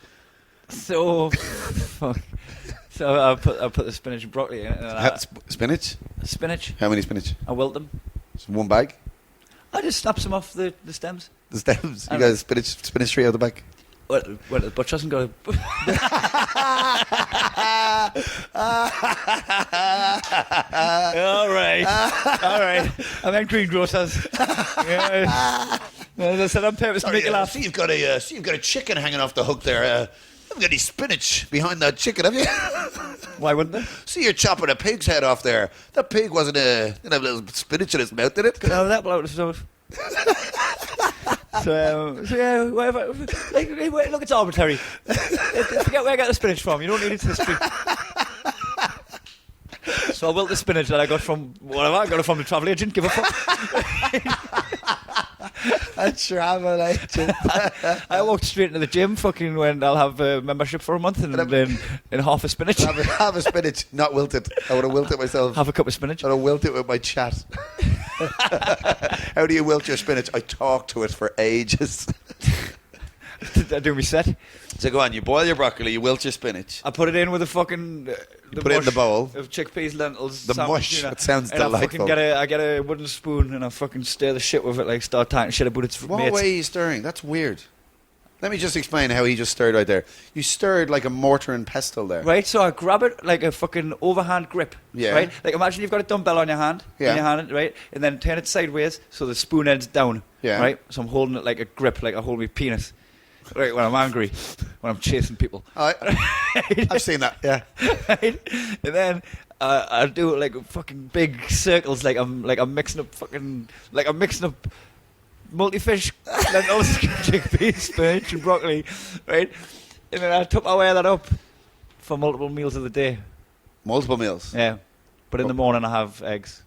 Speaker 2: So, fuck. So I put the spinach and broccoli in it. And
Speaker 3: Spinach?
Speaker 2: spinach.
Speaker 3: How many spinach?
Speaker 2: I wilt them.
Speaker 3: Just one bag.
Speaker 2: I just snap some off the stems.
Speaker 3: The stems. You
Speaker 2: I
Speaker 3: got a spinach tree out the back.
Speaker 2: Well, the butcher hasn't got a... All right. I meant greengrocers. Yeah. As I said on purpose to make you laugh.
Speaker 3: See, you've got a chicken hanging off the hook there. Haven't got any spinach behind that chicken, have you?
Speaker 2: Why wouldn't they?
Speaker 3: See, you're chopping a pig's head off there. That pig didn't have a little spinach in his mouth, did it?
Speaker 2: No, that blow stuff. So yeah, whatever. Like, look, it's arbitrary. Forget where I got the spinach from. You don't need it to the street. So I wilt the spinach that I got from whatever. I got it from the travel agent. Give a fuck.
Speaker 3: A travel agent.
Speaker 2: I walked straight into the gym. Fucking when I'll have a membership for a month and then in half a spinach.
Speaker 3: Have a spinach, not wilted. I would have wilted myself.
Speaker 2: Have a cup of spinach.
Speaker 3: I would have wilted with my chat. How do you wilt your spinach? I talk to it for ages.
Speaker 2: I do my set.
Speaker 3: So go on, you boil your broccoli, you wilt your spinach.
Speaker 2: I put it in with a fucking
Speaker 3: put it in the bowl.
Speaker 2: of chickpeas, lentils,
Speaker 3: The
Speaker 2: salmon,
Speaker 3: mush.
Speaker 2: tuna.
Speaker 3: It sounds
Speaker 2: and
Speaker 3: delightful.
Speaker 2: I get a wooden spoon and I fucking stir the shit with it, like start tying shit about its
Speaker 3: What
Speaker 2: mates.
Speaker 3: way are you stirring? That's weird. Let me just explain how he just stirred right there. You stirred like a mortar and pestle there.
Speaker 2: Right, so I grab it like a fucking overhand grip.
Speaker 3: Yeah.
Speaker 2: Right? Like imagine you've got a dumbbell on your hand.
Speaker 3: Yeah.
Speaker 2: In your hand, right? And then turn it sideways so the spoon end's down.
Speaker 3: Yeah.
Speaker 2: Right? So I'm holding it like a grip, like I hold my penis. Right, when I'm angry, when I'm chasing people.
Speaker 3: I've seen that. Yeah.
Speaker 2: Right? And then I do it like fucking big circles, like I'm mixing up multi-fish, lentils, chickpeas, spinach, and broccoli, right? And then I Tupperware that up for multiple meals of the day.
Speaker 3: Multiple meals.
Speaker 2: Yeah, but in the morning I have eggs.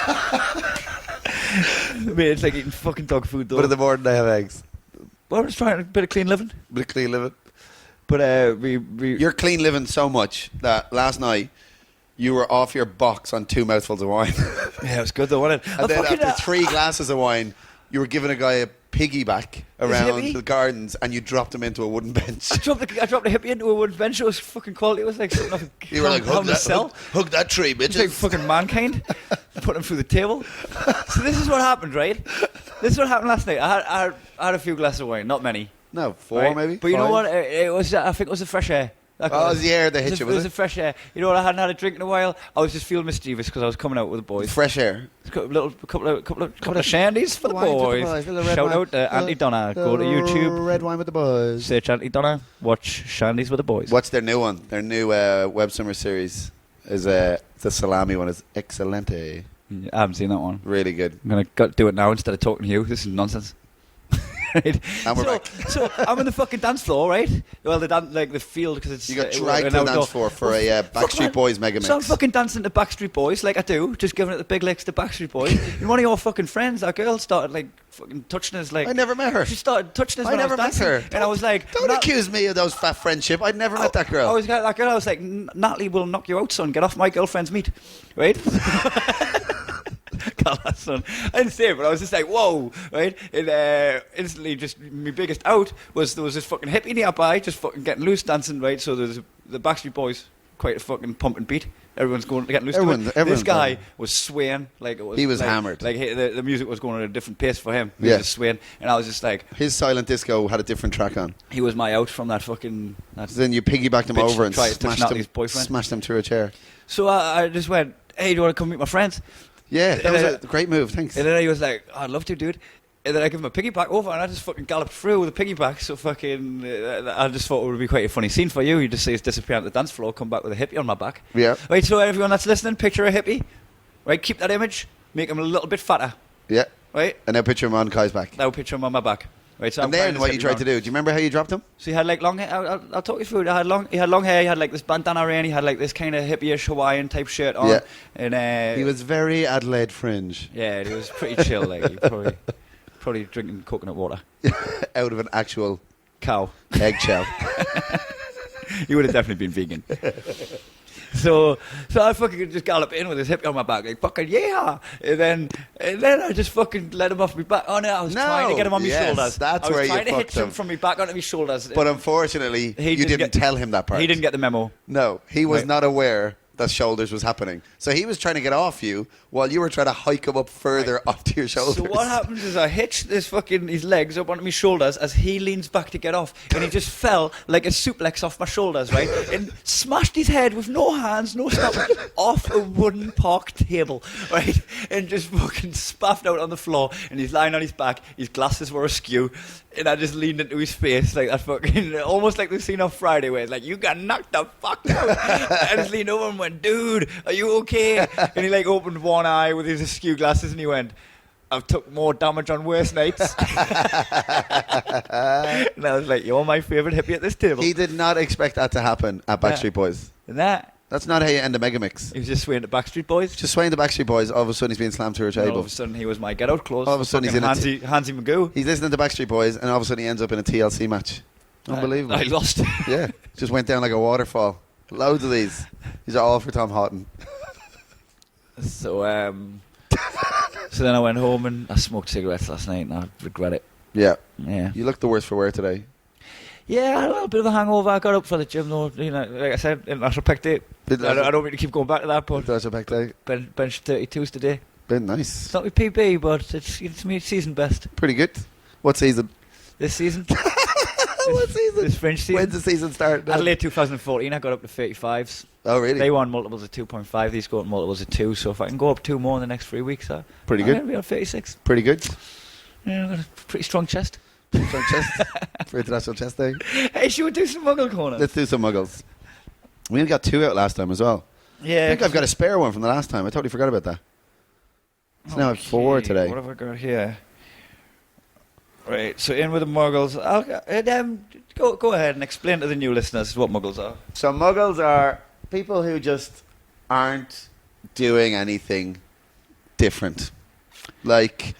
Speaker 2: I mean, it's like eating fucking dog food, though.
Speaker 3: But in the morning I have eggs.
Speaker 2: Well, I'm just trying a bit of clean living.
Speaker 3: Bit of clean living.
Speaker 2: But
Speaker 3: You're clean living so much that last night you were off your box on 2 mouthfuls of wine.
Speaker 2: yeah, it was good though, wasn't it?
Speaker 3: And then after 3 glasses of wine, you were giving a guy a piggyback around the gardens and you dropped him into a wooden bench.
Speaker 2: I dropped a hippie into a wooden bench. It was fucking quality. It was like something off a
Speaker 3: You were like, hug that tree,
Speaker 2: It's like
Speaker 3: bitches.
Speaker 2: fucking mankind. Put him through the table. So this is what happened, right? This is what happened last night. I had a few glasses of wine, not many.
Speaker 3: No, 4
Speaker 2: right?
Speaker 3: maybe.
Speaker 2: But you know
Speaker 3: 5?
Speaker 2: what? It was. I think it was the fresh air.
Speaker 3: Oh, it was the air that hit you,
Speaker 2: It was the fresh air. You know what? I hadn't had a drink in a while. I was just feeling mischievous because I was coming out with the boys.
Speaker 3: Fresh air.
Speaker 2: A couple of shandies for the
Speaker 3: Wine for the
Speaker 2: boys.
Speaker 3: boys, the red
Speaker 2: Shout
Speaker 3: wine.
Speaker 2: out to Auntie Donna. Go to YouTube.
Speaker 3: Red wine with the boys.
Speaker 2: Search Auntie Donna. Watch Shandies with the boys.
Speaker 3: What's their new one? Their new web summer series is the salami one. Is Excelente.
Speaker 2: I haven't seen that one.
Speaker 3: Really good.
Speaker 2: I'm gonna do it now instead of talking to you. This is nonsense. Right?
Speaker 3: And we're back.
Speaker 2: So I'm on the fucking dance floor, right? Well, the field because it's
Speaker 3: You got dragged to the dance floor for a Backstreet Boys mega mix.
Speaker 2: So I'm fucking dancing to Backstreet Boys like I do, just giving it the big licks to Backstreet Boys. And one of your fucking friends, that girl, started like fucking touching us like.
Speaker 3: I never met her.
Speaker 2: She started touching us
Speaker 3: I
Speaker 2: when
Speaker 3: never
Speaker 2: I was
Speaker 3: met
Speaker 2: dancing,
Speaker 3: her.
Speaker 2: and I was like,
Speaker 3: Don't accuse me of those fat friendship. I'd never met that girl.
Speaker 2: I was that girl. I was like, Natalie will knock you out, son. Get off my girlfriend's meat, right? God, that son. I didn't say it, but I was just like, whoa, right? And instantly, just my biggest out was there was this fucking hippie nearby, just fucking getting loose dancing, right? So there's the Backstreet Boys, quite a fucking pumping beat. Everyone's going getting loose. This guy was swaying like it was.
Speaker 3: He was
Speaker 2: like,
Speaker 3: hammered.
Speaker 2: Like the music was going at a different pace for him. He
Speaker 3: Yeah.
Speaker 2: was just swaying, and I was just like,
Speaker 3: His silent disco had a different track on.
Speaker 2: he was my out from that fucking. That.
Speaker 3: So then you piggybacked him
Speaker 2: Bitch
Speaker 3: over and
Speaker 2: tried to touch Natalie's boyfriend.
Speaker 3: smashed him through a chair.
Speaker 2: So I just went, hey, do you want to come meet my friends?
Speaker 3: Yeah, that
Speaker 2: And
Speaker 3: was
Speaker 2: then-
Speaker 3: a great move. Thanks.
Speaker 2: And then he was like, oh, I'd love to, dude. And then I give him a piggyback over, and I just fucking galloped through with a piggyback. So fucking, I just thought it would be quite a funny scene for you. You just see us disappear on the dance floor, come back with a hippie on my back.
Speaker 3: Yeah.
Speaker 2: Right, so everyone that's listening, picture a hippie. Right, keep that image, make him a little bit fatter.
Speaker 3: Yeah.
Speaker 2: Right,
Speaker 3: And now picture him on Kai's back.
Speaker 2: now picture him on my back. Right, so
Speaker 3: And
Speaker 2: I'm carrying
Speaker 3: then
Speaker 2: this
Speaker 3: what you
Speaker 2: hippie
Speaker 3: tried
Speaker 2: around.
Speaker 3: to do? Do you remember how you dropped him?
Speaker 2: So he had like long hair. I'll talk you through it. He had long hair. He had like this bandana around. He had like this kind of hippie-ish Hawaiian type shirt on.
Speaker 3: Yeah.
Speaker 2: And
Speaker 3: He was very Adelaide fringe.
Speaker 2: yeah, he was pretty chill. Like he probably drinking coconut water.
Speaker 3: Out of an actual
Speaker 2: Cow.
Speaker 3: eggshell.
Speaker 2: He would have definitely been vegan. So I fucking just gallop in with his hippie on my back, like fucking yeah. And then I just fucking let him off my back. Oh no, I was trying to get him on my
Speaker 3: yes,
Speaker 2: shoulders.
Speaker 3: that's
Speaker 2: I was
Speaker 3: where you
Speaker 2: trying to
Speaker 3: fucked
Speaker 2: hitch him
Speaker 3: him.
Speaker 2: from my back onto my shoulders.
Speaker 3: But unfortunately,
Speaker 2: He
Speaker 3: you
Speaker 2: didn't
Speaker 3: didn't
Speaker 2: get-
Speaker 3: tell him that part.
Speaker 2: He didn't get the memo.
Speaker 3: No, he was
Speaker 2: Right.
Speaker 3: not aware that shoulders was happening. So he was trying to get off you while you were trying to hike him up further onto your shoulders.
Speaker 2: So what happens is I hitch his legs up onto my shoulders as he leans back to get off, and he just fell like a suplex off my shoulders, right? And smashed his head with no hands, no stopping, off a wooden park table, right? And just fucking spaffed out on the floor, and he's lying on his back, his glasses were askew, and I just leaned into his face like that fucking, almost like the scene on Friday where it's like, you got knocked the fuck out. I just leaned over and went, dude, are you okay? And he like opened one eye with his askew glasses and he went, I've took more damage on worse nights. And I was like, you're my favourite hippie at this table.
Speaker 3: He did not expect that to happen at Backstreet Boys.
Speaker 2: And that,
Speaker 3: That's not how you end a mega mix.
Speaker 2: he was just swaying to Backstreet Boys.
Speaker 3: Just swaying the Backstreet Boys, all of a sudden he's being slammed through a
Speaker 2: And all
Speaker 3: table.
Speaker 2: of a sudden he was my get out clause.
Speaker 3: All of a sudden he's in a
Speaker 2: Hansy Magoo.
Speaker 3: He's listening to Backstreet Boys, and all of a sudden he ends up in a TLC match. Unbelievable.
Speaker 2: I lost.
Speaker 3: Yeah, just went down like a waterfall. Loads of these. These are all for Tom Houghton.
Speaker 2: So then I went home and I smoked cigarettes last night and I regret it.
Speaker 3: Yeah.
Speaker 2: Yeah.
Speaker 3: You look the worst for wear today.
Speaker 2: Yeah, I had a little bit of a hangover. I got up for the gym though. You know, like I said, international pec day. I don't mean to keep going back to that, but
Speaker 3: That's a back day.
Speaker 2: bench 32s today.
Speaker 3: Been nice.
Speaker 2: It's not with PB, but it's me season best.
Speaker 3: Pretty good. What season?
Speaker 2: This season.
Speaker 3: What season?
Speaker 2: This French season.
Speaker 3: When's the season start?
Speaker 2: Adelaide 2014, I got up to 35s.
Speaker 3: Oh, really?
Speaker 2: They won multiples of 2.5. These got multiples of 2. So if I can go up 2 more in the next 3 weeks,
Speaker 3: Pretty
Speaker 2: I'm
Speaker 3: good.
Speaker 2: going to be on 36.
Speaker 3: Pretty good.
Speaker 2: Yeah, I've got a pretty strong chest.
Speaker 3: Strong chest for International Chest Day.
Speaker 2: Hey, should we do some Muggle Corner?
Speaker 3: Let's do some muggles. We only got 2 out last time as well.
Speaker 2: Yeah.
Speaker 3: I think I've got a spare one from the last time. I totally forgot about that. So now I have 4 today.
Speaker 2: What have I got here? Right, so in with the Muggles. Go ahead and explain to the new listeners what Muggles are.
Speaker 3: So muggles are people who just aren't doing anything different. Like,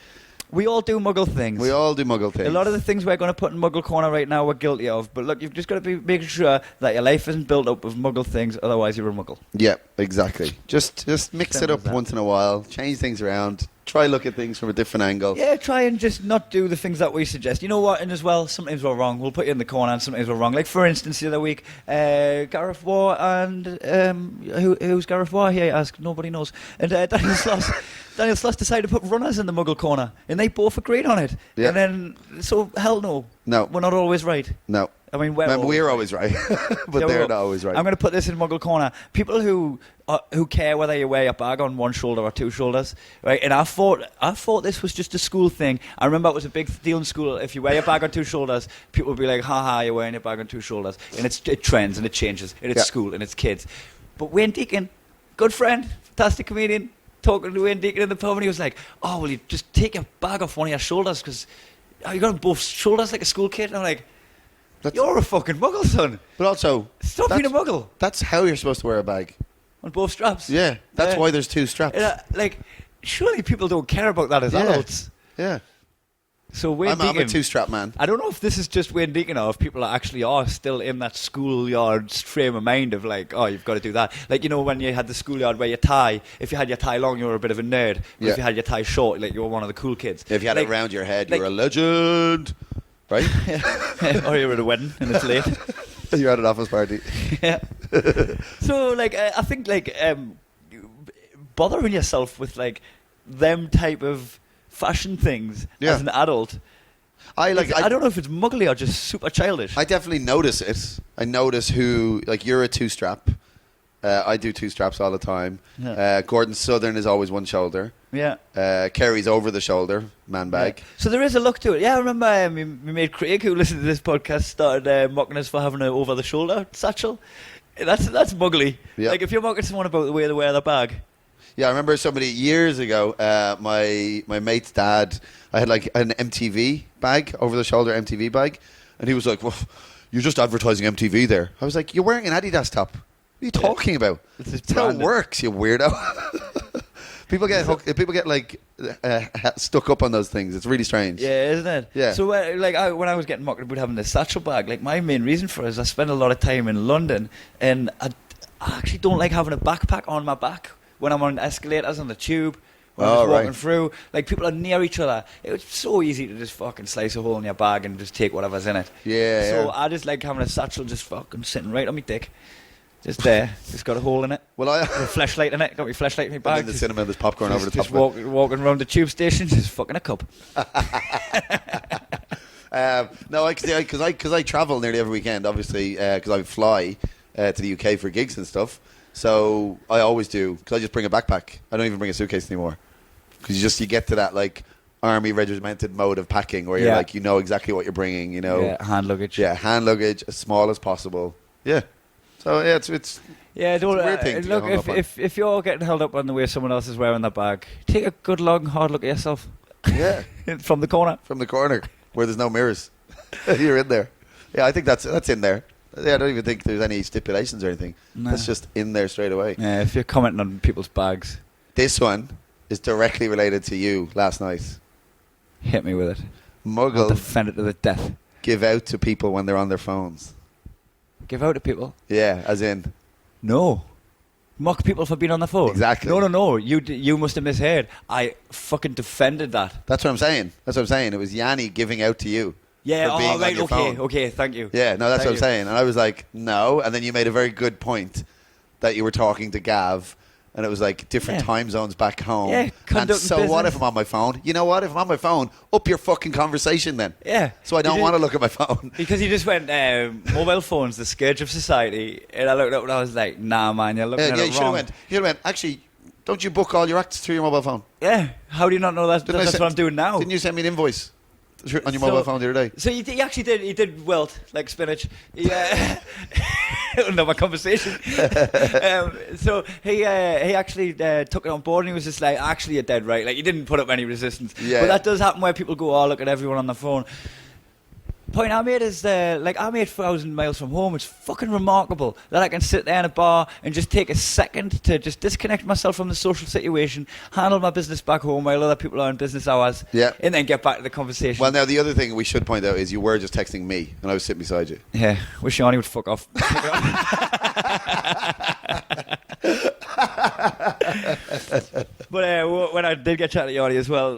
Speaker 2: We all do Muggle things.
Speaker 3: we all do muggle things.
Speaker 2: A lot of the things we're going to put in Muggle Corner right now we're guilty of. But look, you've just got to be making sure that your life isn't built up of Muggle things, otherwise you're a Muggle.
Speaker 3: Yeah, exactly. Just mix it
Speaker 2: Simple
Speaker 3: up
Speaker 2: as that.
Speaker 3: once in a while, change things around, try look at things from a different angle.
Speaker 2: Yeah, try and just not do the things that we suggest. You know what? And as well, sometimes we're wrong. We'll put you in the corner and sometimes we're wrong. Like, for instance, the other week, Gareth Waugh and... who's Gareth Waugh? Here, you ask. Nobody knows. And Daniel Sloss decided to put runners in the Muggle Corner. And they both agreed on it.
Speaker 3: Yeah.
Speaker 2: And then, so, hell no.
Speaker 3: No.
Speaker 2: We're not always right.
Speaker 3: No.
Speaker 2: I mean,
Speaker 3: We're always right, but
Speaker 2: Yeah,
Speaker 3: they're
Speaker 2: well,
Speaker 3: not always right.
Speaker 2: I'm going to put this in Muggle Corner. People who care whether you wear your bag on one shoulder or 2 shoulders, right? And I thought this was just a school thing. I remember it was a big deal in school. If you wear your bag on 2 shoulders, people would be like, "Ha, you're wearing your bag on 2 shoulders." And it trends and it changes. And it's school and it's kids. But Wayne Deacon, good friend, fantastic comedian, talking to Wayne Deacon in the pub, and he was like, "Oh, will you just take your bag off one of your shoulders because you got on both shoulders like a school kid?" And I'm like, "You're a fucking Muggle, son.
Speaker 3: But also,
Speaker 2: Stop being a Muggle."
Speaker 3: That's how you're supposed to wear a bag.
Speaker 2: On both straps.
Speaker 3: Yeah, that's
Speaker 2: Yeah.
Speaker 3: why there's 2 straps.
Speaker 2: Like, surely people don't care about that as adults.
Speaker 3: Yeah.
Speaker 2: So Wayne
Speaker 3: I'm
Speaker 2: Deacon,
Speaker 3: a 2-strap man.
Speaker 2: I don't know if this is just Wayne Deacon or if people actually are still in that schoolyard frame of mind of like, oh, you've got to do that. Like, you know, when you had the schoolyard where your tie, if you had your tie long, you were a bit of a nerd. But if you had your tie short, like, you were one of the cool kids.
Speaker 3: If you had it around your head, you were a legend. Right?
Speaker 2: Or you were at a wedding and it's late.
Speaker 3: You're at an office party.
Speaker 2: Yeah. So, like, I think, like, bothering yourself with, like, them type of fashion things as an adult. I don't know if it's muggly or just super childish.
Speaker 3: I definitely notice it. I notice who, like, you're a 2-strap. I do 2 straps all the time.
Speaker 2: Yeah.
Speaker 3: Gordon Southern is always one shoulder.
Speaker 2: Yeah.
Speaker 3: Kerry's over the shoulder, man bag.
Speaker 2: Yeah. So there is a look to it. Yeah, I remember my mate Craig, who listened to this podcast, started mocking us for having an over-the-shoulder satchel. That's muggly.
Speaker 3: Yeah.
Speaker 2: Like, if you're mocking someone about the way they wear their bag.
Speaker 3: Yeah, I remember somebody years ago, my mate's dad, I had like an MTV bag, over-the-shoulder MTV bag, and he was like, well, you're just advertising MTV there. I was like, you're wearing an Adidas top. What are you talking about? That's how it works, you weirdo. People get like stuck up on those things. It's really strange.
Speaker 2: Yeah, isn't it?
Speaker 3: Yeah.
Speaker 2: So when I was getting mocked about having this satchel bag, like my main reason for it is I spend a lot of time in London, and I actually don't like having a backpack on my back when I'm on escalators on the tube. When I'm just walking through, like people are near each other. It's so easy to just fucking slice a hole in your bag and just take whatever's in it.
Speaker 3: Yeah.
Speaker 2: So I just like having a satchel just fucking sitting right on my dick. Just there. Just got a hole in it.
Speaker 3: Well, I
Speaker 2: got a flashlight in it. Got my flashlight in my bag.
Speaker 3: in the cinema, there's popcorn over the top.
Speaker 2: Just walking around the tube station, just fucking a cup.
Speaker 3: No, because I travel nearly every weekend, obviously, because I fly to the UK for gigs and stuff. So I always do, because I just bring a backpack. I don't even bring a suitcase anymore, because you get to that like army regimented mode of packing where you're like, you know exactly what you're bringing, you know.
Speaker 2: Yeah, hand luggage.
Speaker 3: Yeah, hand luggage as small as possible. Yeah. So yeah, it's
Speaker 2: yeah, don't,
Speaker 3: it's a weird thing to
Speaker 2: look,
Speaker 3: get hung up on.
Speaker 2: if you're getting held up on the way someone else is wearing their bag, take a good long hard look at yourself.
Speaker 3: Yeah.
Speaker 2: From the corner.
Speaker 3: From the corner where there's no mirrors. You're in there. Yeah, I think that's in there. Yeah, I don't even think there's any stipulations or anything.
Speaker 2: No.
Speaker 3: That's just in there straight away.
Speaker 2: Yeah, if you're commenting on people's bags,
Speaker 3: This one is directly related to you last night.
Speaker 2: hit me with it. I'll
Speaker 3: Muggles
Speaker 2: defend it to the death.
Speaker 3: give out to people when they're on their phones.
Speaker 2: Give out to people?
Speaker 3: Yeah, as in.
Speaker 2: No. Mock people for being on their phone?
Speaker 3: Exactly.
Speaker 2: No. You must have misheard. I fucking defended that.
Speaker 3: That's what I'm saying. It was Yanni giving out to you.
Speaker 2: Yeah,
Speaker 3: for being on
Speaker 2: right,
Speaker 3: your phone.
Speaker 2: okay, thank you.
Speaker 3: Yeah, no, that's
Speaker 2: Thank
Speaker 3: what I'm
Speaker 2: you.
Speaker 3: saying. And I was like, no. And then you made a very good point that you were talking to Gav and it was like different time zones back home.
Speaker 2: Yeah,
Speaker 3: and
Speaker 2: conducting
Speaker 3: so what
Speaker 2: business.
Speaker 3: if I'm on my phone? You know what? If I'm on my phone, up your fucking conversation then.
Speaker 2: Yeah.
Speaker 3: So I don't want to look at my phone.
Speaker 2: Because you just went, mobile phones, the scourge of society. And I looked up and I was like, nah, man, you're looking at
Speaker 3: You
Speaker 2: it
Speaker 3: should
Speaker 2: wrong.
Speaker 3: have went, actually, don't you book all your acts through your mobile phone?
Speaker 2: Yeah. How do you not know that?
Speaker 3: Didn't I
Speaker 2: That's
Speaker 3: send-
Speaker 2: what I'm doing now.
Speaker 3: Didn't you send me an invoice on your mobile phone the other day?
Speaker 2: So he actually did. He did wilt like spinach. Yeah. No, my conversation. So he actually took it on board, and he was just like, actually, you're dead right. Like, he didn't put up any resistance.
Speaker 3: Yeah.
Speaker 2: But that does happen where people go, oh, look at everyone on the phone. Point I made is, I'm 8,000 miles from home. It's fucking remarkable that I can sit there in a bar and just take a second to just disconnect myself from the social situation, handle my business back home while other people are in business hours,
Speaker 3: Yeah.
Speaker 2: and then get back to the conversation.
Speaker 3: Well, now, the other thing we should point out is you were just texting me, and I was sitting beside you.
Speaker 2: Yeah, wish Yanni would fuck off. But when I did get chatting to Yanni as well,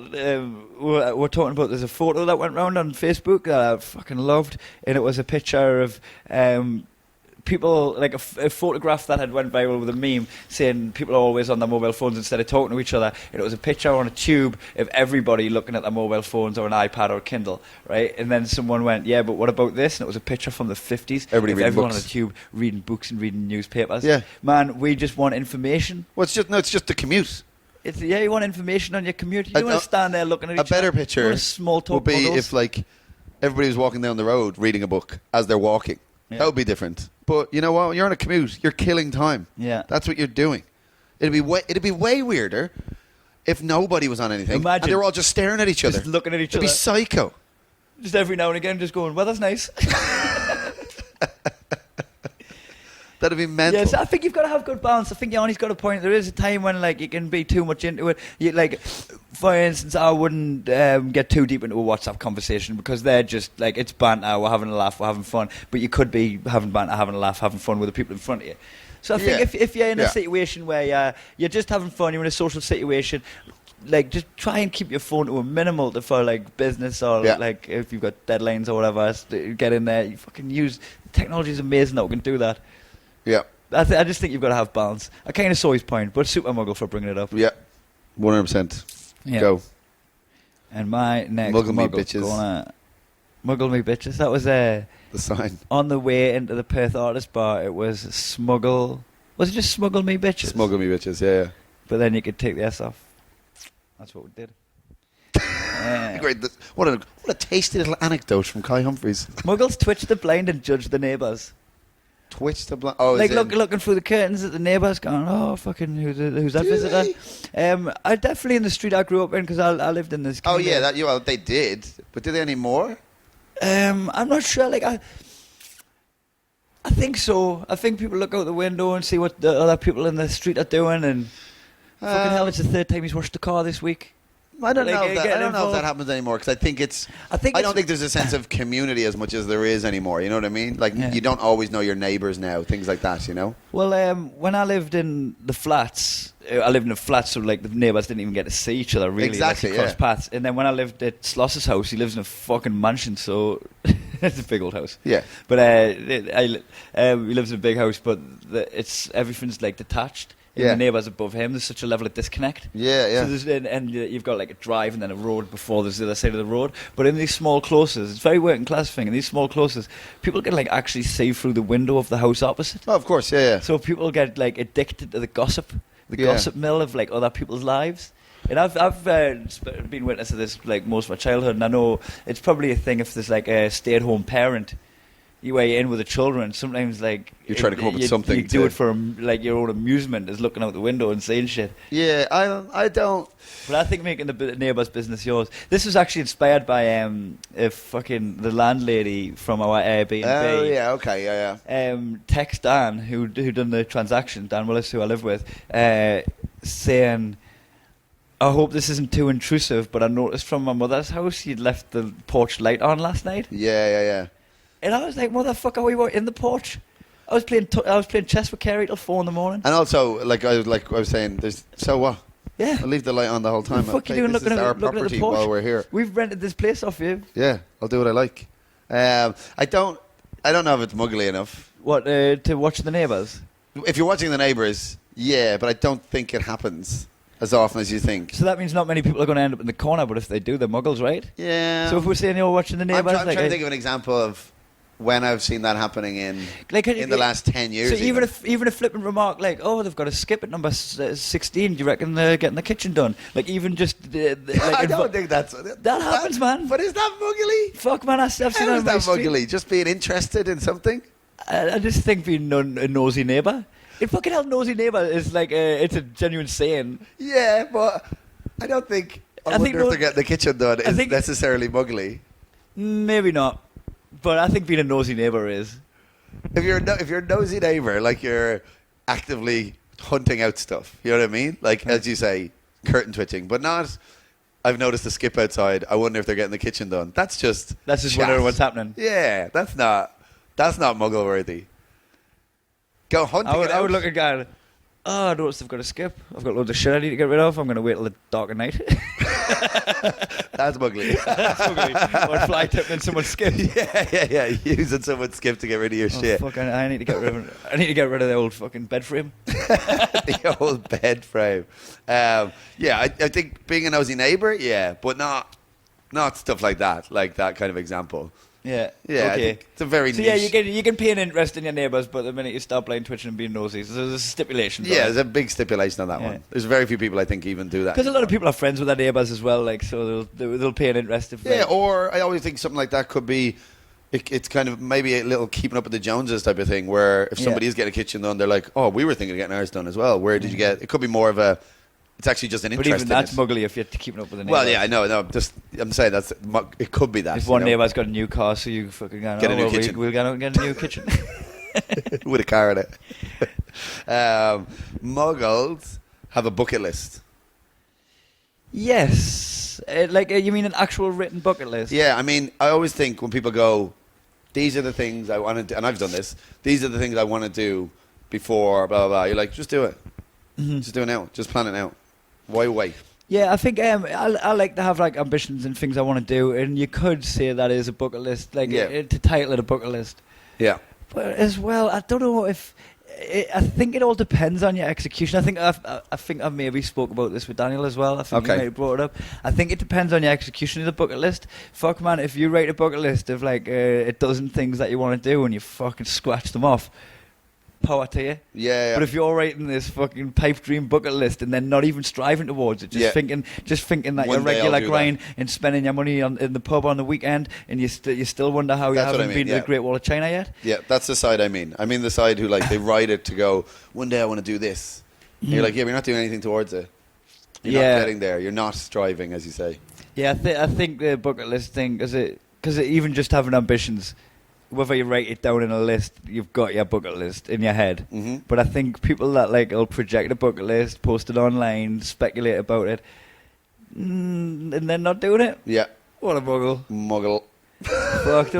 Speaker 2: we're talking about, there's a photo that went round on Facebook that I fucking loved, and it was a picture of people, like a photograph that had went viral with a meme saying people are always on their mobile phones instead of talking to each other, and it was a picture on a tube of everybody looking at their mobile phones or an iPad or a Kindle, right? And then someone went, yeah, but what about this? And it was a picture from the 50s
Speaker 3: Everybody
Speaker 2: of
Speaker 3: reading
Speaker 2: everyone
Speaker 3: books.
Speaker 2: on the tube reading books and reading newspapers.
Speaker 3: Yeah.
Speaker 2: Man, we just want information.
Speaker 3: Well, it's just the commute.
Speaker 2: You want information on your commute. You don't want to stand there looking at each
Speaker 3: A
Speaker 2: other.
Speaker 3: better
Speaker 2: You
Speaker 3: picture
Speaker 2: want small talk
Speaker 3: would be
Speaker 2: bubbles.
Speaker 3: if, like, everybody was walking down the road reading a book as they're walking.
Speaker 2: Yeah.
Speaker 3: That would be different. But you know what? When you're on a commute, you're killing time.
Speaker 2: Yeah.
Speaker 3: That's what you're doing. It'd be way weirder if nobody was on anything
Speaker 2: Imagine.
Speaker 3: and they were all just staring at each other.
Speaker 2: Just looking at each
Speaker 3: It'd be
Speaker 2: other.
Speaker 3: psycho.
Speaker 2: Just every now and again, just going, well, that's nice.
Speaker 3: That'd be mental.
Speaker 2: Yes, I think you've got to have good balance. I think Yanni's got a point. There is a time when, like, you can be too much into it. Like, for instance, I wouldn't get too deep into a WhatsApp conversation because they're just like, it's banter, we're having a laugh, we're having fun. But you could be having banter, having a laugh, having fun with the people in front of you. So I think if you're in a situation where you're just having fun, you're in a social situation, like, just try and keep your phone to a minimal for, like, business or, like, if you've got deadlines or whatever, get in there. You fucking use... Technology is amazing that we can do that.
Speaker 3: Yeah.
Speaker 2: I just think you've got to have balance. I kind of saw his point, but super muggle for bringing it up.
Speaker 3: Yeah. 100%.
Speaker 2: Yeah.
Speaker 3: Go.
Speaker 2: And my next
Speaker 3: Muggle me,
Speaker 2: muggle
Speaker 3: bitches.
Speaker 2: gonna muggle me bitches. That was
Speaker 3: The sign.
Speaker 2: on the way into the Perth Artist Bar. It was smuggle. Was it just smuggle me bitches?
Speaker 3: Smuggle me, bitches. Yeah.
Speaker 2: But then you could take the S off. That's what we did.
Speaker 3: Great. What a tasty little anecdote from Kai Humphries.
Speaker 2: Muggles twitch the blind and judge the neighbours.
Speaker 3: Twitch the blind. Oh,
Speaker 2: Like looking through the curtains at the neighbours, going, "Oh, fucking, who's that
Speaker 3: Do
Speaker 2: visitor?"
Speaker 3: they?
Speaker 2: I definitely in the street I grew up in because I lived in this.
Speaker 3: Oh
Speaker 2: kinda-
Speaker 3: yeah, well, they did, but did they anymore?
Speaker 2: I'm not sure. Like I think so. I think people look out the window and see what the other people in the street are doing, and fucking hell, it's the third time he's washed the car this week.
Speaker 3: I don't
Speaker 2: Like,
Speaker 3: know.
Speaker 2: getting
Speaker 3: I don't know if
Speaker 2: involved.
Speaker 3: that happens anymore because I think it's.
Speaker 2: I
Speaker 3: I
Speaker 2: don't
Speaker 3: don't think there's a sense of community as much as there is anymore. You know what I mean? Like
Speaker 2: Yeah.
Speaker 3: you don't always know your neighbours now, things like that. You know?
Speaker 2: Well, when I lived in the flats, I lived in a flat, so like the neighbours didn't even get to see each other really.
Speaker 3: Exactly,
Speaker 2: Like, across
Speaker 3: yeah.
Speaker 2: paths. And then when I lived at Sloss's house, he lives in a fucking mansion, so it's a big old house.
Speaker 3: Yeah.
Speaker 2: But he lives in a big house, but everything's like detached. And
Speaker 3: Yeah.
Speaker 2: the neighbours above him, there's such a level of disconnect.
Speaker 3: Yeah, yeah.
Speaker 2: So and you've got like a drive and then a road before there's the other side of the road. But in these small closes, it's a very working class thing. In these small closes, people can like actually see through the window of the house opposite.
Speaker 3: Oh, of course, yeah.
Speaker 2: So people get like addicted to the gossip
Speaker 3: Yeah.
Speaker 2: gossip mill of like other people's lives. And I've been witness to this like most of my childhood, and I know it's probably a thing if there's like a stay-at-home parent. You weigh in with the children. Sometimes, like
Speaker 3: You try to come up with something
Speaker 2: You do
Speaker 3: to-
Speaker 2: it for like your own amusement, is looking out the window and saying shit.
Speaker 3: Yeah, I don't.
Speaker 2: But I think making the neighbour's business yours. This was actually inspired by the landlady from our Airbnb.
Speaker 3: Oh yeah, okay, yeah.
Speaker 2: Text Dan, who done the transaction, Dan Willis, who I live with, saying, "I hope this isn't too intrusive, but I noticed from my mother's house you'd left the porch light on last night."
Speaker 3: Yeah.
Speaker 2: And I was like, "Motherfucker, we were in the porch. I was playing chess with Kerry till 4 a.m.
Speaker 3: And also, like I was saying, so what?
Speaker 2: Yeah.
Speaker 3: I'll leave the light on the whole time.
Speaker 2: What the fuck you
Speaker 3: Okay,
Speaker 2: doing
Speaker 3: this
Speaker 2: looking
Speaker 3: is
Speaker 2: at
Speaker 3: our
Speaker 2: looking at the
Speaker 3: property
Speaker 2: porch
Speaker 3: while we're here.
Speaker 2: We've rented this place off you.
Speaker 3: Yeah, I'll do what I like. I don't know if it's muggly enough.
Speaker 2: What to watch the neighbours?
Speaker 3: If you're watching the neighbours, Yeah, but I don't think it happens as often as you think.
Speaker 2: So that means not many people are going to end up in the corner, but if they do, they're muggles, right?
Speaker 3: Yeah.
Speaker 2: So if we're saying you're watching the
Speaker 3: I'm
Speaker 2: neighbours...
Speaker 3: trying to think of an example of when I've seen that happening in
Speaker 2: in
Speaker 3: the last 10 years.
Speaker 2: So even a flippant remark like, oh, they've got to skip at number 16, do you reckon they're getting the kitchen done? Like, even just...
Speaker 3: I don't think that's...
Speaker 2: That happens, man.
Speaker 3: But is that muggly?
Speaker 2: Fuck, man, I've seen
Speaker 3: How
Speaker 2: that
Speaker 3: is
Speaker 2: on my
Speaker 3: that
Speaker 2: street.
Speaker 3: muggly? Just being interested in something?
Speaker 2: I just think being a nosy neighbour... It fucking hell, nosy neighbour is like it's a genuine saying.
Speaker 3: Yeah, but I don't think... I wonder if they're getting the kitchen done is necessarily muggly.
Speaker 2: Maybe not. But I think being a nosy neighbour is.
Speaker 3: If you're a nosy neighbour, like you're actively hunting out stuff, you know what I mean? Like, as you say, curtain twitching, but not... I've noticed a skip outside. I wonder if they're getting the kitchen done. That's just
Speaker 2: wondering what's happening.
Speaker 3: Yeah, that's not muggle worthy. Go hunting it out.
Speaker 2: I would look at guy. Oh, I noticed they've got a skip. I've got loads of shit I need to get rid of. I'm going to wait till the dark of night.
Speaker 3: That's muggly.
Speaker 2: That's muggly. Or fly tipping in someone's skip.
Speaker 3: Yeah. Using someone's skip to get rid of your shit.
Speaker 2: Fuck, I need to get rid of it. I need to get rid of the old fucking bed frame.
Speaker 3: The old bed frame. I think being a nosy neighbour, yeah, but not stuff like that kind of example.
Speaker 2: Yeah.
Speaker 3: Okay. It's a very niche.
Speaker 2: Yeah, you can pay an interest in your neighbours, but the minute you start blind twitching and being nosy, so there's a stipulation.
Speaker 3: Yeah, there's a big stipulation on that one. There's very few people I think even do that.
Speaker 2: Because a lot of people are friends with their neighbours as well, like so they'll pay an interest if.
Speaker 3: Yeah, or I always think something like that could be. It's kind of maybe a little keeping up with the Joneses type of thing, where if somebody is getting a kitchen done, they're like, "Oh, we were thinking of getting ours done as well. Where did you get?" It could be more of a. It's actually just an interest.
Speaker 2: But even that's muggly if you're keeping up with the neighbours.
Speaker 3: Well, yeah, I know. No, I'm saying it could be that.
Speaker 2: If one neighbour's got a new car, so you fucking get
Speaker 3: a new kitchen.
Speaker 2: We'll get a new kitchen
Speaker 3: with a car in it. Muggles have a bucket list.
Speaker 2: Yes, you mean an actual written bucket list?
Speaker 3: Yeah, I mean, I always think when people go, "These are the things I want to do," and I've done this. These are the things I want to do before blah blah blah. You're like, just do it. Mm-hmm. Just do it now. Just plan it now. Why wait?
Speaker 2: Yeah, I think I like to have like ambitions and things I want to do, and you could say that is a bucket list, to title it a bucket list.
Speaker 3: Yeah.
Speaker 2: But as well, I don't know if I think it all depends on your execution. I think I maybe spoke about this with Daniel as well. I think he might have brought it up. I think it depends on your execution of the bucket list. Fuck man, if you write a bucket list of like a dozen things that you want to do and you fucking scratch them off, power to you.
Speaker 3: Yeah.
Speaker 2: But if you're writing this fucking pipe dream bucket list and then not even striving towards it, just thinking that
Speaker 3: One
Speaker 2: your regular
Speaker 3: day
Speaker 2: grind and spending your money in the pub on the weekend, and you still wonder how you haven't been to the Great Wall of China yet.
Speaker 3: Yeah, that's the side I mean. I mean the side who they write it to go, one day I want to do this. And you're like, yeah, but you're not doing anything towards it. You're not getting there. You're not striving, as you say.
Speaker 2: Yeah, I think the bucket list thing, because even just having ambitions, whether you write it down in a list, you've got your bucket list in your head.
Speaker 3: Mm-hmm.
Speaker 2: But I think people that will project a bucket list, post it online, speculate about it, and then not doing it.
Speaker 3: Yeah.
Speaker 2: What a muggle.
Speaker 3: Muggle.
Speaker 2: Fuck,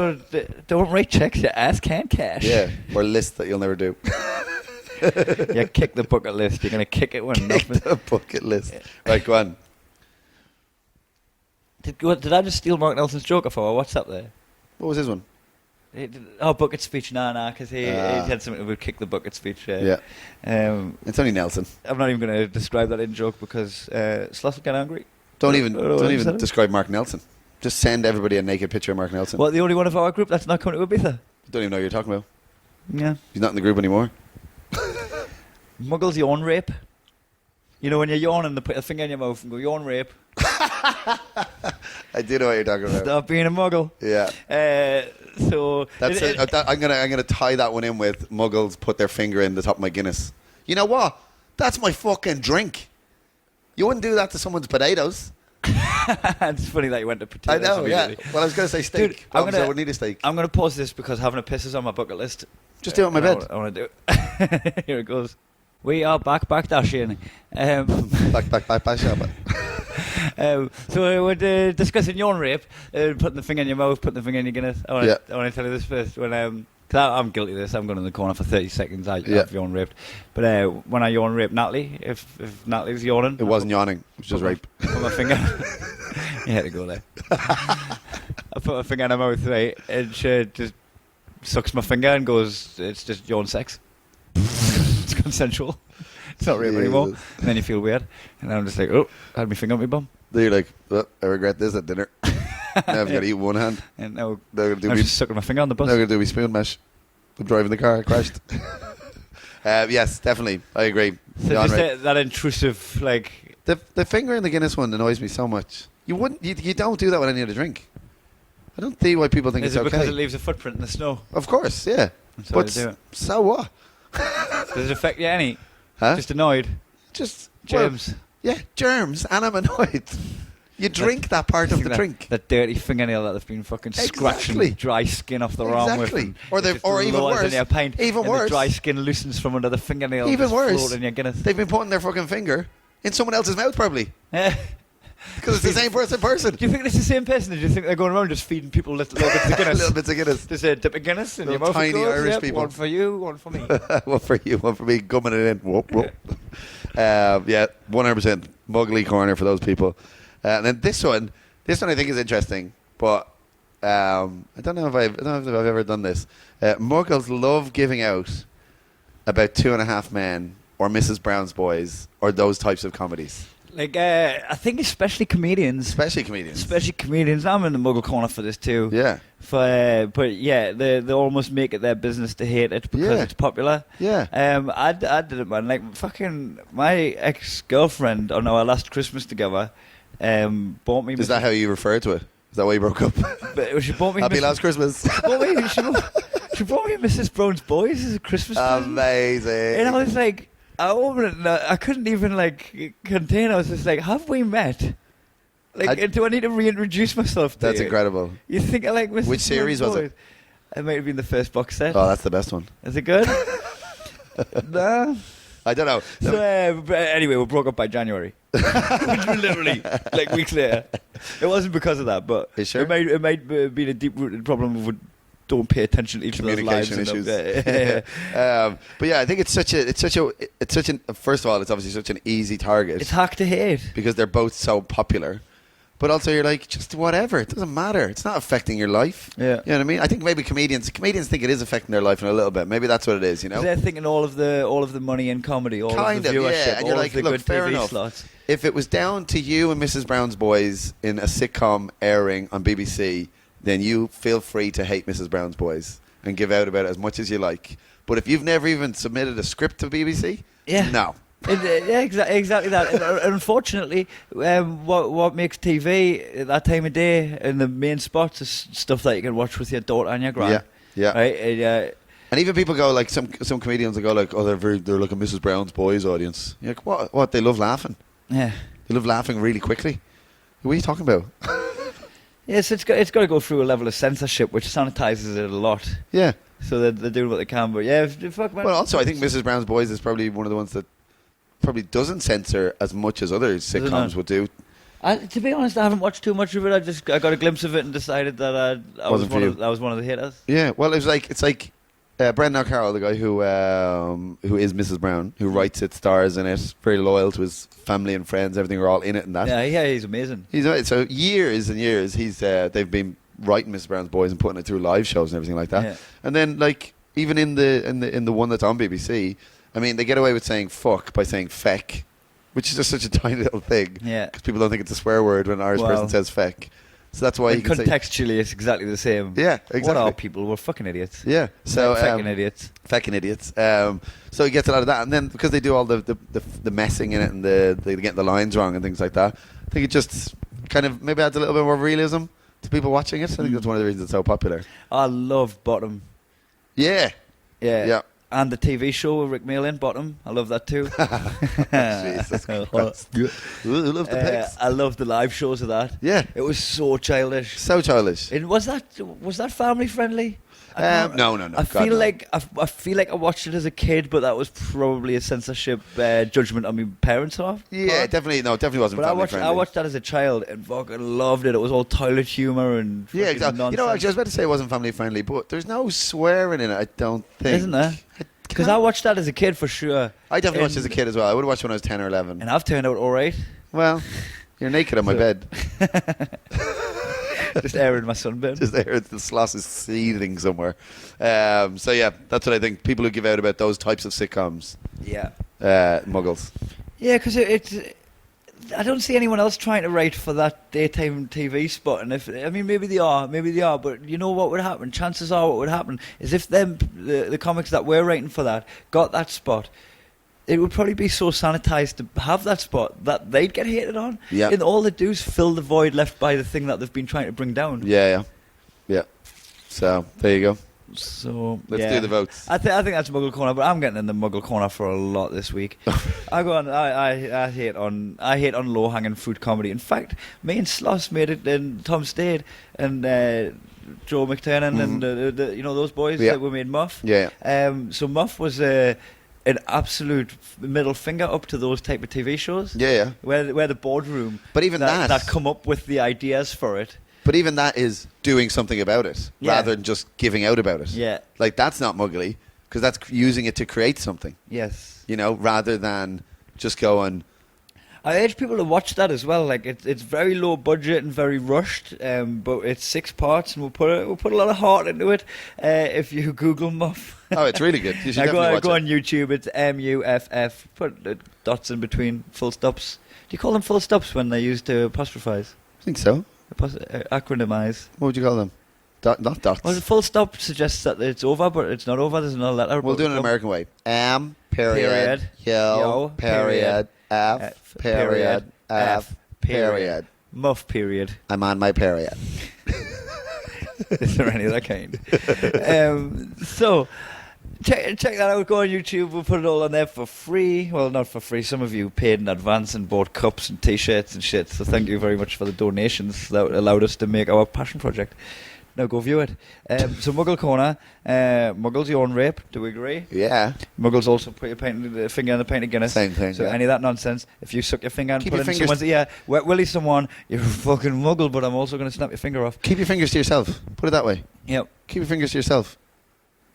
Speaker 2: don't write checks your ass can't cash.
Speaker 3: Yeah, or lists that you'll never do.
Speaker 2: Yeah, kick the bucket list. You're going to kick it when
Speaker 3: kick
Speaker 2: nothing.
Speaker 3: the bucket list. Right, go on.
Speaker 2: Did I just steal Mark Nelson's joke off our WhatsApp there?
Speaker 3: What was his one?
Speaker 2: Bucket speech, because he had something with kick the bucket speech.
Speaker 3: Yeah. It's only Nelson.
Speaker 2: I'm not even going to describe that in joke because Sloss will get angry.
Speaker 3: Don't even describe Mark Nelson. Just send everybody a naked picture of Mark Nelson.
Speaker 2: Well, the only one of our group that's not coming to Ibiza.
Speaker 3: Don't even know what you're talking about.
Speaker 2: Yeah.
Speaker 3: He's not in the group anymore.
Speaker 2: Muggles yawn rape. You know when you're yawning, they put a finger in your mouth and go yawn rape.
Speaker 3: I do know what you're talking about.
Speaker 2: Stop being a muggle.
Speaker 3: Yeah.
Speaker 2: So
Speaker 3: that's I'm gonna tie that one in with Muggles put their finger in the top of my Guinness. You know what? That's my fucking drink. You wouldn't do that to someone's potatoes.
Speaker 2: It's funny that you went to potatoes.
Speaker 3: I know, yeah. Well, I was going to say steak. Dude, I would need a steak.
Speaker 2: I'm going to pause this because having a piss is on my bucket list.
Speaker 3: Just do it on my bed.
Speaker 2: I want to do it. Here it goes. We are back dashing.
Speaker 3: Back shabba.
Speaker 2: So we're discussing yawn rape, putting the finger in your mouth, putting the finger in your Guinness. I want to tell you this first. When cause I'm guilty of this. I'm going in the corner for 30 seconds. I've yawn raped. But when I yawn rape Natalie, if Natalie's yawning...
Speaker 3: It wasn't yawning. It was just rape.
Speaker 2: Put my finger... You had to go there. I put my finger in her mouth, right, and she just sucks my finger and goes, it's just yawn sex. It's consensual. It's not real anymore.
Speaker 3: Jesus.
Speaker 2: And then you feel weird. And I'm just like, oh, I had my finger on my bum.
Speaker 3: Then you're like, oh, I regret this at dinner. Now I've got to eat with one hand.
Speaker 2: And now
Speaker 3: Now I'm going to
Speaker 2: I'm
Speaker 3: do
Speaker 2: just sucking my finger on the bus.
Speaker 3: Now I'm going to do my spoon mash. I'm driving the car, I crashed. Yes, definitely. I agree.
Speaker 2: So
Speaker 3: John,
Speaker 2: just
Speaker 3: right.
Speaker 2: that intrusive, like...
Speaker 3: The finger in the Guinness one annoys me so much. You don't do that with any other drink. I don't see why people think
Speaker 2: Is
Speaker 3: it's
Speaker 2: it because
Speaker 3: okay.
Speaker 2: it leaves a footprint in the snow?
Speaker 3: Of course, yeah.
Speaker 2: That's
Speaker 3: But
Speaker 2: why they do it.
Speaker 3: so what?
Speaker 2: Does it affect you any?
Speaker 3: Huh?
Speaker 2: Just annoyed?
Speaker 3: Just
Speaker 2: Germs?
Speaker 3: Well, yeah, germs, and I'm annoyed. You drink that part of the drink.
Speaker 2: That dirty fingernail that they've been fucking scratching
Speaker 3: Exactly.
Speaker 2: dry skin off the arm with.
Speaker 3: Exactly.
Speaker 2: and
Speaker 3: Or
Speaker 2: it
Speaker 3: they've-
Speaker 2: just
Speaker 3: or even
Speaker 2: lowers
Speaker 3: worse-
Speaker 2: in your pint,
Speaker 3: even
Speaker 2: and
Speaker 3: worse-
Speaker 2: the dry skin loosens from under the fingernail. and
Speaker 3: Even
Speaker 2: just
Speaker 3: worse,
Speaker 2: float in your Guinness.
Speaker 3: they've been putting their fucking finger in someone else's mouth, probably.
Speaker 2: Yeah.
Speaker 3: Because it's the same person.
Speaker 2: Do you think it's the same person? Or do you think they're going around just feeding people little bits of Guinness?
Speaker 3: Little bits of Guinness.
Speaker 2: Just a dip of Guinness in your
Speaker 3: Little
Speaker 2: mouth. it
Speaker 3: tiny
Speaker 2: goes,
Speaker 3: Irish
Speaker 2: yep,
Speaker 3: people.
Speaker 2: One for you, one for me.
Speaker 3: One for you, one for me, gumming it in. Whoop, whoop. Yeah, 100% muggly corner for those people. And then this one I think is interesting, but I don't know if I've ever done this. Muggles love giving out about 2.5 Men or Mrs. Brown's Boys or those types of comedies,
Speaker 2: Like, I think especially comedians.
Speaker 3: especially comedians.
Speaker 2: I'm in the Muggle corner for this too.
Speaker 3: Yeah,
Speaker 2: But yeah, they almost make it their business to hate it because
Speaker 3: Yeah.
Speaker 2: it's popular.
Speaker 3: yeah.
Speaker 2: I did it, man. Like fucking my ex-girlfriend on our last Christmas together, bought me.
Speaker 3: Is that how you refer to it? Is that why you broke up?
Speaker 2: She bought me.
Speaker 3: Happy
Speaker 2: Mrs.
Speaker 3: last Christmas.
Speaker 2: She bought me Mrs. Brown's Boys as a Christmas present.
Speaker 3: Amazing.
Speaker 2: And I was like, I opened it and I couldn't even like contain. I was just like, have we met? Like, do I need to reintroduce myself to
Speaker 3: That's
Speaker 2: you?
Speaker 3: incredible.
Speaker 2: You think I like Mrs.
Speaker 3: Which series
Speaker 2: Brown's
Speaker 3: was
Speaker 2: Boys? It might have been the first box set.
Speaker 3: Oh, that's the best one.
Speaker 2: Is it good? Nah.
Speaker 3: I don't know.
Speaker 2: So, but anyway, we broke up by January. Literally, like weeks later. It wasn't because of that, but
Speaker 3: You sure?
Speaker 2: it might have been a deep-rooted problem of don't pay attention to each other's lives.
Speaker 3: Communication
Speaker 2: and
Speaker 3: issues. But yeah, I think it's such an. First of all, it's obviously such an easy target
Speaker 2: It's hard to hate.
Speaker 3: because they're both so popular. But also, you're like, just whatever. It doesn't matter. It's not affecting your life.
Speaker 2: Yeah.
Speaker 3: You know what I mean? I think maybe comedians think it is affecting their life in a little bit. Maybe that's what it is. You know?
Speaker 2: They're thinking all of the money in comedy, all
Speaker 3: Kind
Speaker 2: of the
Speaker 3: of,
Speaker 2: viewership,
Speaker 3: yeah. And you're
Speaker 2: all
Speaker 3: like,
Speaker 2: of the
Speaker 3: look,
Speaker 2: good
Speaker 3: fair
Speaker 2: TV
Speaker 3: enough.
Speaker 2: slots.
Speaker 3: If it was down to you and Mrs. Brown's Boys in a sitcom airing on BBC, then you feel free to hate Mrs. Brown's Boys and give out about it as much as you like. But if you've never even submitted a script to BBC,
Speaker 2: Yeah.
Speaker 3: no.
Speaker 2: Yeah, exactly that. And unfortunately, what makes TV at that time of day in the main spots is stuff that you can watch with your daughter and your grand.
Speaker 3: Yeah.
Speaker 2: Right?
Speaker 3: And even people go like some comedians will go like, oh, they're like a Mrs. Brown's Boys audience. You're like, what? They love laughing.
Speaker 2: Yeah.
Speaker 3: They love laughing really quickly. What are you talking about?
Speaker 2: Yes, it's got to go through a level of censorship, which sanitizes it a lot.
Speaker 3: Yeah.
Speaker 2: So they're doing what they can. But yeah, fuck man.
Speaker 3: Well, also I think Mrs. Brown's Boys is probably one of the ones that probably doesn't censor as much as other sitcoms would do.
Speaker 2: To be honest, I haven't watched too much of it. I got a glimpse of it and decided that I was one of the haters.
Speaker 3: Yeah. Well, it's like Brendan O'Carroll, the guy who is Mrs. Brown, who writes it, stars in it, very loyal to his family and friends. Everything are all in it and that.
Speaker 2: Yeah, he's amazing.
Speaker 3: So years and years they've been writing Mrs. Brown's Boys and putting it through live shows and everything like that.
Speaker 2: Yeah.
Speaker 3: And then like even in the one that's on BBC, I mean they get away with saying fuck by saying feck, which is just such a tiny little thing.
Speaker 2: Yeah.
Speaker 3: Because people don't think it's a swear word when an Irish person says feck. So that's why
Speaker 2: And
Speaker 3: you can say
Speaker 2: contextually, it's exactly the same.
Speaker 3: Yeah, exactly.
Speaker 2: What are people? We're fucking idiots.
Speaker 3: yeah. So
Speaker 2: Fucking idiots.
Speaker 3: Feckin' idiots. So he gets a lot of that, and then because they do all the messing in it and they get the lines wrong and things like that, I think it just kind of maybe adds a little bit more realism to people watching it. I think that's one of the reasons it's so popular.
Speaker 2: I love Bottom.
Speaker 3: Yeah.
Speaker 2: Yeah.
Speaker 3: Yeah.
Speaker 2: And the TV show with Rick Mayall, Bottom. I love that too.
Speaker 3: Jesus Christ. Who loves the pigs?
Speaker 2: I love the live shows of that.
Speaker 3: Yeah.
Speaker 2: It was so childish.
Speaker 3: So childish.
Speaker 2: And was that family friendly?
Speaker 3: No.
Speaker 2: I
Speaker 3: God,
Speaker 2: feel
Speaker 3: no.
Speaker 2: like I feel like I watched it as a kid, but that was probably a censorship judgment on my parents' half.
Speaker 3: Yeah, definitely wasn't
Speaker 2: But
Speaker 3: family
Speaker 2: I
Speaker 3: friendly.
Speaker 2: watched that as a child and fucking loved it. It was all toilet humor and
Speaker 3: Yeah,
Speaker 2: fucking
Speaker 3: exactly.
Speaker 2: nonsense.
Speaker 3: You know, actually, I was about to say it wasn't family friendly, but there's no swearing in it, I don't think.
Speaker 2: Isn't there? Because I watched that as a kid for sure.
Speaker 3: I definitely watched it as a kid as well. I would have watched when I was 10 or 11.
Speaker 2: And I've turned out all right.
Speaker 3: Well, you're naked on my bed.
Speaker 2: Just airing my sunburn.
Speaker 3: Just there, the Sloss is seething somewhere. So yeah, that's what I think. People who give out about those types of sitcoms,
Speaker 2: Yeah.
Speaker 3: Muggles.
Speaker 2: Yeah, because it's. I don't see anyone else trying to write for that daytime TV spot, and maybe they are, but you know what would happen? Chances are, what would happen is if the comics that we're writing for that got that spot, it would probably be so sanitized to have that spot that they'd get hated on.
Speaker 3: Yeah.
Speaker 2: And all they do is fill the void left by the thing that they've been trying to bring down.
Speaker 3: Yeah. So there you go.
Speaker 2: So
Speaker 3: Let's do the votes.
Speaker 2: I think that's Muggle Corner, but I'm getting in the Muggle Corner for a lot this week. I hate on low hanging fruit comedy. In fact, me and Sloss made it, and Tom Stade and Joe McTernan and those boys that were made Muff.
Speaker 3: Yeah.
Speaker 2: So Muff was an absolute middle finger up to those type of TV shows.
Speaker 3: Yeah.
Speaker 2: Where the boardroom.
Speaker 3: But even
Speaker 2: that come up with the ideas for it.
Speaker 3: But even that is doing something about it rather than just giving out about it.
Speaker 2: Yeah.
Speaker 3: Like, that's not muggly because that's using it to create something.
Speaker 2: Yes.
Speaker 3: Rather than just going.
Speaker 2: I urge people to watch that as well. Like it's very low budget and very rushed, but it's 6 parts, and we'll put a lot of heart into it. If you Google Muff.
Speaker 3: Oh, it's really good. You should definitely watch
Speaker 2: go
Speaker 3: it.
Speaker 2: on YouTube. It's MUFF. Put dots in between full stops. Do you call them full stops when they used to apostrophize?
Speaker 3: I think so.
Speaker 2: Acronymize.
Speaker 3: What would you call them? Not dots.
Speaker 2: Well, the full stop suggests that it's over, but it's not over. There's another letter.
Speaker 3: We'll do it in an American way. Period. Yo. Period. F. Period. F. Period.
Speaker 2: Muff period.
Speaker 3: I'm on my period.
Speaker 2: Is there any other kind? So check that out. Go on YouTube. We'll put it all on there for free. Well, not for free. Some of you paid in advance and bought cups and T-shirts and shit. So thank you very much for the donations that allowed us to make our passion project. Now go view it. So Muggle Corner. Muggles, your own rape. Do we agree?
Speaker 3: Yeah.
Speaker 2: Muggles also put your finger in the pint of Guinness.
Speaker 3: Same thing.
Speaker 2: So any of that nonsense, if you suck your finger and
Speaker 3: Keep
Speaker 2: put
Speaker 3: your
Speaker 2: it in
Speaker 3: fingers
Speaker 2: someone's ear, wet willy someone, you're a fucking Muggle, but I'm also going to snap your finger off.
Speaker 3: Keep your fingers to yourself. Put it that way.
Speaker 2: Yep.
Speaker 3: Keep your fingers to yourself.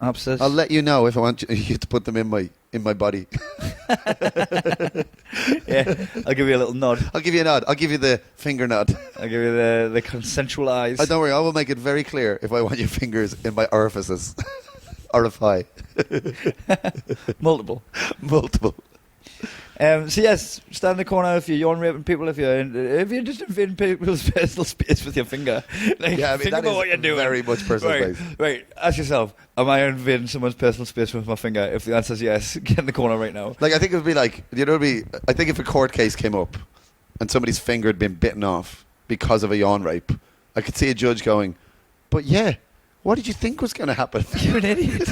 Speaker 2: Abscess.
Speaker 3: I'll let you know if I want you to put them in my body.
Speaker 2: Yeah, I'll give you a little nod.
Speaker 3: I'll give you a nod. I'll give you the finger nod.
Speaker 2: I'll give you the consensual eyes.
Speaker 3: Don't worry, I will make it very clear if I want your fingers in my orifices. Orify.
Speaker 2: Multiple. So yes, stand in the corner if you're yawn raping people, if you're just invading people's personal space with your finger. Like,
Speaker 3: Yeah, I mean,
Speaker 2: think
Speaker 3: that
Speaker 2: about
Speaker 3: is
Speaker 2: what you're doing.
Speaker 3: very much personal space.
Speaker 2: Right, ask yourself, am I invading someone's personal space with my finger? If the answer is yes, get in the corner right now.
Speaker 3: Like, I think it would be like, I think if a court case came up and somebody's finger had been bitten off because of a yawn rape, I could see a judge going, but yeah, what did you think was going to happen?
Speaker 2: You're an idiot.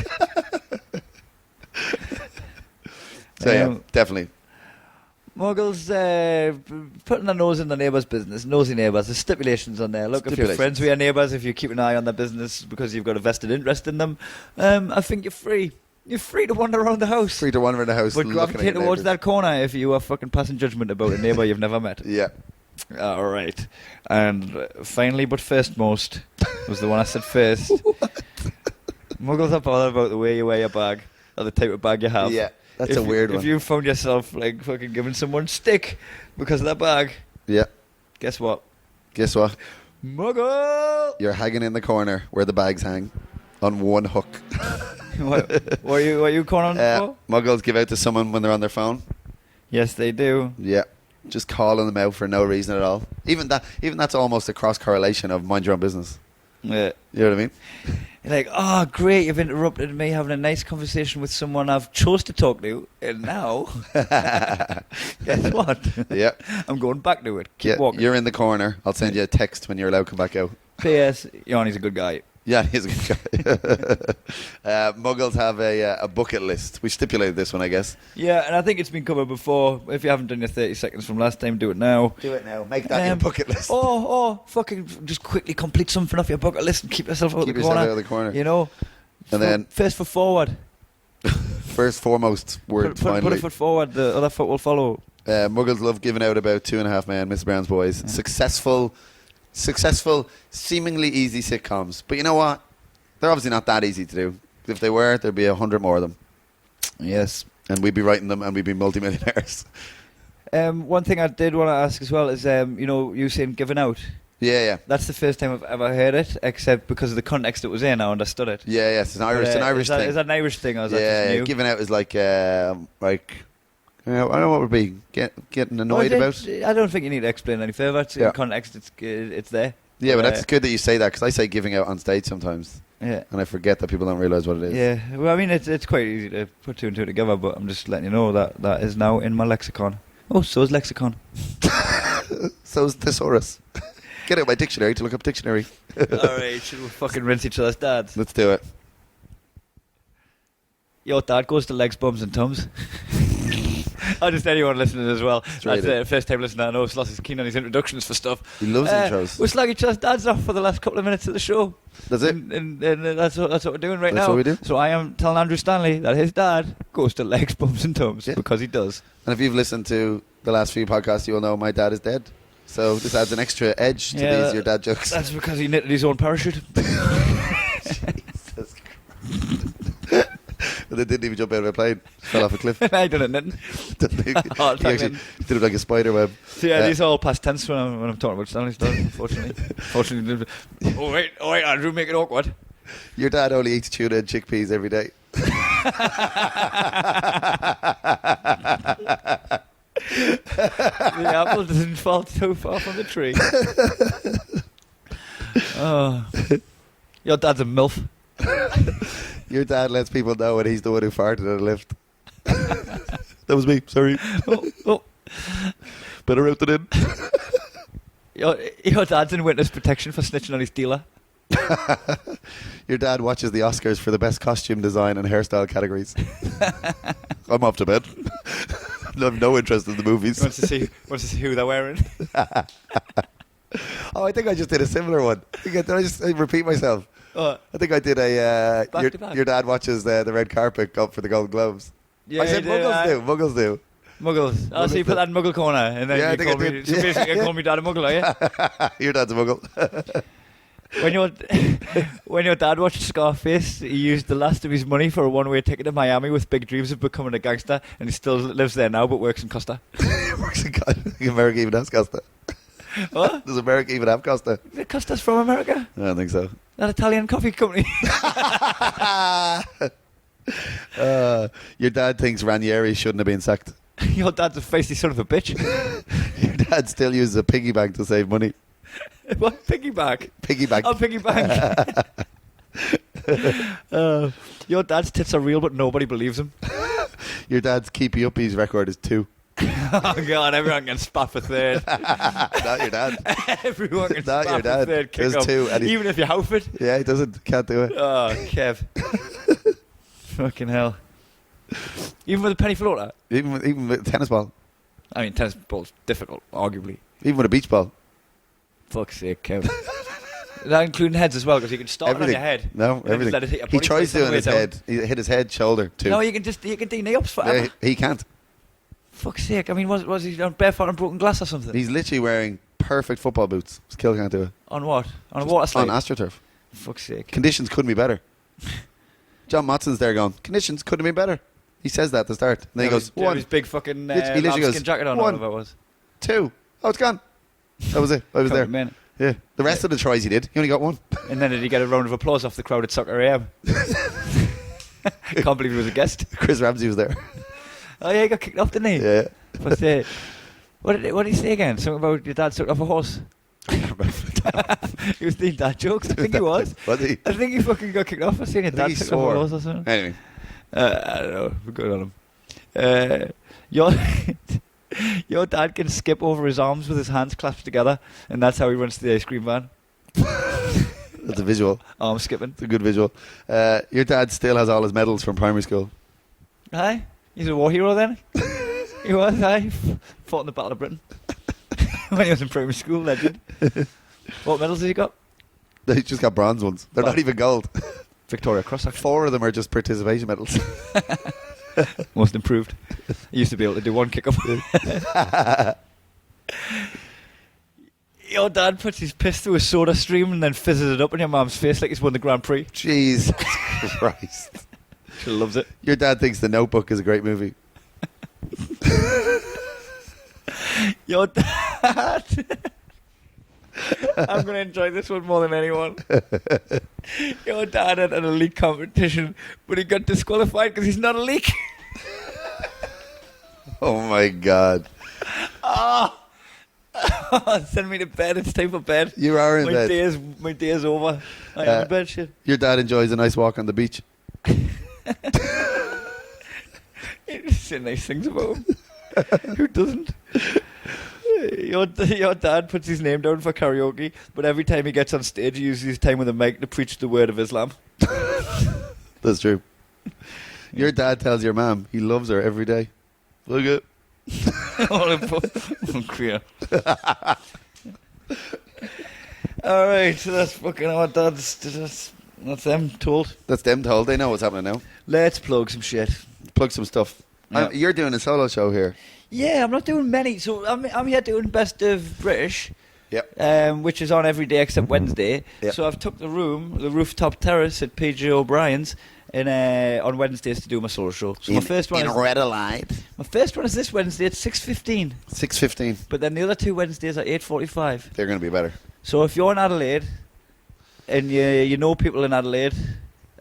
Speaker 3: So yeah, definitely.
Speaker 2: Muggles putting their nose in their neighbour's business, nosy neighbours. There's stipulations on there. Look, if you're friends with your neighbours, if you keep an eye on their business because you've got a vested interest in them, I think you're free. You're free to wander around the house.
Speaker 3: Free to wander in the house.
Speaker 2: But gravitate towards that corner if you are fucking passing judgment about a neighbour you've never met.
Speaker 3: Yeah.
Speaker 2: All right. And finally, but first most, was the one I said first. Muggles are bothered about the way you wear your bag, or the type of bag you have.
Speaker 3: Yeah. That's a weird one.
Speaker 2: If you found yourself like fucking giving someone stick because of that bag,
Speaker 3: yeah.
Speaker 2: Guess what? Muggle!
Speaker 3: You're hanging in the corner where the bags hang on one hook.
Speaker 2: what are you calling for?
Speaker 3: Muggles give out to someone when they're on their phone.
Speaker 2: Yes, they do.
Speaker 3: Yeah. Just calling them out for no reason at all. Even that's almost a cross correlation of mind your own business.
Speaker 2: Yeah.
Speaker 3: You know what I mean?
Speaker 2: You're like, oh, great, you've interrupted me having a nice conversation with someone I've chose to talk to, and now, guess what?
Speaker 3: Yeah.
Speaker 2: I'm going back to it. Keep walking.
Speaker 3: You're in the corner. I'll send you a text when you're allowed to come back out.
Speaker 2: P.S. Yanni's a good guy.
Speaker 3: Yeah, he's a good guy. Muggles have a bucket list. We stipulated this one, I guess.
Speaker 2: Yeah, and I think it's been covered before. If you haven't done your 30 seconds from last time, do it now.
Speaker 3: Do it now. Make that your bucket list.
Speaker 2: Fucking just quickly complete something off your bucket list and keep yourself out of the corner. You know?
Speaker 3: And then
Speaker 2: first foot forward.
Speaker 3: First foremost word finally.
Speaker 2: Put a foot forward, the other foot will follow.
Speaker 3: Muggles love giving out about 2.5 Men, Mr. Brown's Boys. Yeah. Successful, seemingly easy sitcoms. But you know what? They're obviously not that easy to do. If they were, there'd be 100 more of them.
Speaker 2: Yes.
Speaker 3: And we'd be writing them and we'd be multimillionaires.
Speaker 2: One thing I did want to ask as well is, you saying giving out.
Speaker 3: Yeah.
Speaker 2: That's the first time I've ever heard it, except because of the context it was in, I understood it.
Speaker 3: Yeah, it's an Irish thing.
Speaker 2: Is that an Irish thing, or is that just new?
Speaker 3: Giving out is like I don't know what would be getting annoyed about.
Speaker 2: I don't think you need to explain any further. It's in context. It's there.
Speaker 3: Yeah, but that's good that you say that, because I say giving out on stage sometimes.
Speaker 2: Yeah.
Speaker 3: And I forget that people don't realise what it is.
Speaker 2: Yeah. Well, I mean, it's quite easy to put two and two together, but I'm just letting you know that is now in my lexicon. Oh, so is lexicon.
Speaker 3: So is thesaurus. Get out my dictionary to look up dictionary.
Speaker 2: Alright, should we fucking rinse each other's dads?
Speaker 3: Let's do it.
Speaker 2: Your dad goes to legs, bums and tums. Or just anyone listening as well. That's the first time listener. I know Sloss is keen on his introductions for stuff.
Speaker 3: He loves intros.
Speaker 2: We're slagging each other's dads off for the last couple of minutes of the show.
Speaker 3: That's it?
Speaker 2: And that's what we're doing right now.
Speaker 3: That's what we do?
Speaker 2: So I am telling Andrew Stanley that his dad goes to legs, bums and tums because he does.
Speaker 3: And if you've listened to the last few podcasts, you will know my dad is dead. So this adds an extra edge to these your dad jokes.
Speaker 2: That's because he knitted his own parachute.
Speaker 3: Jesus Christ. But they didn't even jump out of a plane. Fell off a cliff.
Speaker 2: I done it knitting.
Speaker 3: He actually did it like a spider web.
Speaker 2: So yeah, these are all past tense when I'm talking about Stanley's dad, unfortunately. Oh wait, Andrew, make it awkward.
Speaker 3: Your dad only eats tuna and chickpeas every day.
Speaker 2: The apple doesn't fall too far from the tree. Oh. Your dad's a MILF.
Speaker 3: Your dad lets people know when he's the one who farted at a lift. That was me, sorry.
Speaker 2: Oh.
Speaker 3: Better wrote it in.
Speaker 2: Your dad's in witness protection for snitching on his dealer.
Speaker 3: Your dad watches the Oscars for the best costume design and hairstyle categories. I'm off to bed. I have no interest in the movies.
Speaker 2: Wants to see who they're wearing.
Speaker 3: Oh, I think I just did a similar one. Did I just repeat myself? I think I did a... your dad watches the red carpet go up for the Golden Globes.
Speaker 2: Yeah,
Speaker 3: I said Muggles do.
Speaker 2: Muggles. Oh, so you put that in Muggle corner, and then you call me. So basically, you call me dad a Muggle, are you?
Speaker 3: Your dad's a Muggle.
Speaker 2: When your dad watched Scarface, he used the last of his money for a one-way ticket to Miami with big dreams of becoming a gangster, and he still lives there now, but works in Costa.
Speaker 3: Works in America even has Costa.
Speaker 2: What?
Speaker 3: Does America even have Costa?
Speaker 2: Costa's from America.
Speaker 3: I don't think so.
Speaker 2: That Italian coffee company.
Speaker 3: Your dad thinks Ranieri shouldn't have been sacked.
Speaker 2: Your dad's a feisty son of a bitch.
Speaker 3: Your dad still uses a piggy bank to save money.
Speaker 2: What? Piggyback?
Speaker 3: Piggy bank.
Speaker 2: Oh, piggy bank. Your dad's tits are real, but nobody believes him.
Speaker 3: Your dad's keepy uppies record is 2.
Speaker 2: Oh, God, everyone can spot for third.
Speaker 3: Not your dad.
Speaker 2: Everyone can
Speaker 3: Not
Speaker 2: spot
Speaker 3: your
Speaker 2: for
Speaker 3: dad.
Speaker 2: third.
Speaker 3: There's
Speaker 2: Kick
Speaker 3: 2.
Speaker 2: up. Even if you house it.
Speaker 3: Yeah, he doesn't. Can't do it.
Speaker 2: Oh, Kev. Fucking hell. Even with a penny floater?
Speaker 3: Even with a tennis ball.
Speaker 2: I mean, tennis ball's difficult, arguably.
Speaker 3: Even with a beach ball.
Speaker 2: Fuck's sake, Kev. That including heads as well, because you can start it on your head.
Speaker 3: No, everything.
Speaker 2: Let it hit your
Speaker 3: He
Speaker 2: body
Speaker 3: tries to on his
Speaker 2: down.
Speaker 3: head. He hit his head, shoulder, too.
Speaker 2: No, you can do knee-ups forever.
Speaker 3: Yeah, he can't.
Speaker 2: Fuck's sake. I mean, was he on barefoot on broken glass or something?
Speaker 3: He's literally wearing perfect football boots. Skill can't do it.
Speaker 2: On what? On a water slide?
Speaker 3: On AstroTurf.
Speaker 2: Fuck's sake.
Speaker 3: Conditions couldn't be better. John Motson's there going, conditions couldn't have been better. He says that at the start. And then he goes, 1.
Speaker 2: His big fucking
Speaker 3: He literally goes,
Speaker 2: lambskin jacket on,
Speaker 3: 1,
Speaker 2: or whatever it was.
Speaker 3: 2. Oh, it's gone. That was it. I was there.
Speaker 2: Man.
Speaker 3: Yeah. The rest of the tries he did, he only got 1.
Speaker 2: And then did he get a round of applause off the crowd at Soccer AM? Can't believe he was a guest.
Speaker 3: Chris Ramsey was there.
Speaker 2: Oh yeah, he got kicked off, didn't he?
Speaker 3: Yeah.
Speaker 2: But, what did he say again? Something about your dad sucked off a horse?
Speaker 3: I can't remember.
Speaker 2: He was doing dad jokes. I think he was.
Speaker 3: Was he?
Speaker 2: I think he fucking got kicked off for saying your dad sucked off a horse or something.
Speaker 3: Anyway.
Speaker 2: I don't know. We're good on him. Your dad can skip over his arms with his hands clasped together, and that's how he runs to the ice cream van.
Speaker 3: That's a visual.
Speaker 2: Arm skipping.
Speaker 3: It's a good visual. Your dad still has all his medals from primary school.
Speaker 2: Aye. He's a war hero then. He was, aye. Fought in the Battle of Britain. When he was in primary school, legend. What medals has he got?
Speaker 3: He's just got bronze ones. They're not even gold.
Speaker 2: Victoria Cross, actually.
Speaker 3: 4 of them are just participation medals.
Speaker 2: Most improved. He used to be able to do one kick up. Your dad puts his piss through a soda stream and then fizzes it up in your mum's face like he's won the Grand Prix.
Speaker 3: Jesus Christ.
Speaker 2: She loves it.
Speaker 3: Your dad thinks The Notebook is a great movie.
Speaker 2: Your dad... I'm going to enjoy this one more than anyone. Your dad had an elite competition, but he got disqualified because he's not a leak.
Speaker 3: Oh my God.
Speaker 2: Send me to bed. It's time for bed.
Speaker 3: You are in bed.
Speaker 2: My day is over. I am in bed, shit.
Speaker 3: Your dad enjoys a nice walk on the beach.
Speaker 2: You say nice things about him. Who doesn't? Your dad puts his name down for karaoke, but every time he gets on stage, he uses his time with a mic to preach the word of Islam.
Speaker 3: That's true. Your dad tells your mum he loves her every day. Look at.
Speaker 2: Queer. All right, so that's fucking our dads. That's them told.
Speaker 3: That's them told. They know what's happening now.
Speaker 2: Let's plug some shit.
Speaker 3: Plug some stuff.
Speaker 2: Yeah.
Speaker 3: You're doing a solo show here.
Speaker 2: Yeah, I'm not doing many. So I'm here doing Best of British.
Speaker 3: Yep.
Speaker 2: Which is on every day except Wednesday.
Speaker 3: Yep.
Speaker 2: So I've took the rooftop terrace at PJ O'Brien's on Wednesdays to do my solo show. So my first one is this Wednesday at 6:15.
Speaker 3: 6:15.
Speaker 2: But then the other two Wednesdays are 8:45.
Speaker 3: They're going to be better.
Speaker 2: So if you're in Adelaide and you know people in Adelaide,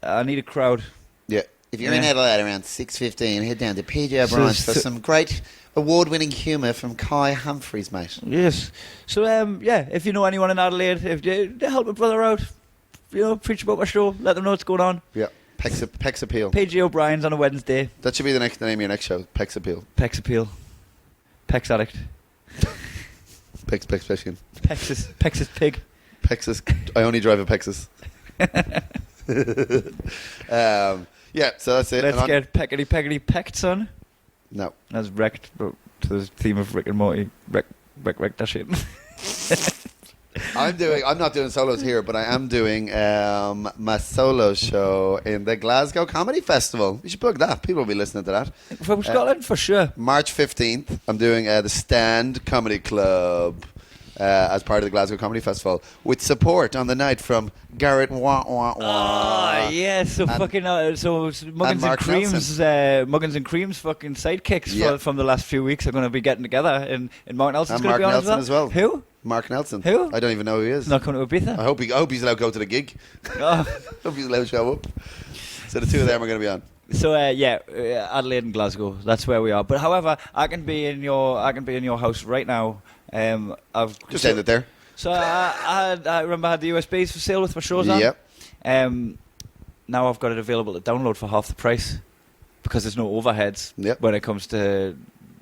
Speaker 2: I need a crowd.
Speaker 3: Yeah.
Speaker 4: If you're in Adelaide around 6:15, head down to PJ O'Brien's for some great award-winning humour from Kai Humphries, mate.
Speaker 2: Yes. So if you know anyone in Adelaide, if you help my brother out, preach about my show, let them know what's going on.
Speaker 3: Yeah. Pex Appeal.
Speaker 2: PJ O'Brien's on a Wednesday.
Speaker 3: That should be the name of your next show. Pex Appeal.
Speaker 2: Pex Appeal. Pex Addict.
Speaker 3: Pex Chicken.
Speaker 2: Pex's Pig.
Speaker 3: Pexus. I only drive a Pexus. Yeah, so that's it.
Speaker 2: Let's get peckety pecked, son.
Speaker 3: No.
Speaker 2: That's wrecked, but to the theme of Rick and Morty. Wreck that shit.
Speaker 3: I'm not doing solos here, but I am doing my solo show in the Glasgow Comedy Festival. You should plug that. People will be listening to that.
Speaker 2: From Scotland, for sure.
Speaker 3: March 15th, I'm doing the Stand Comedy Club as part of the Glasgow Comedy Festival with support on the night from Garrett Wah Wah Wah.
Speaker 2: Oh, yeah, so Muggins and Cream's Muggins and Cream's fucking sidekicks from the last few weeks are going to be getting together, and Mark Nelson's going to be on
Speaker 3: Nelson as well.
Speaker 2: Who?
Speaker 3: Mark Nelson.
Speaker 2: Who?
Speaker 3: I don't even know who he is.
Speaker 2: Not coming to Ibiza.
Speaker 3: I hope he's allowed to go to the gig.
Speaker 2: Oh.
Speaker 3: Hope he's allowed to show up. So the two of them are going to be on.
Speaker 2: So Adelaide and Glasgow, that's where we are. But however, I can be in your house right now. I've
Speaker 3: just end it there.
Speaker 2: So I remember I had the USBs for sale with my shows on.
Speaker 3: Yep.
Speaker 2: Now I've got it available to download for half the price because there's no overheads when it comes to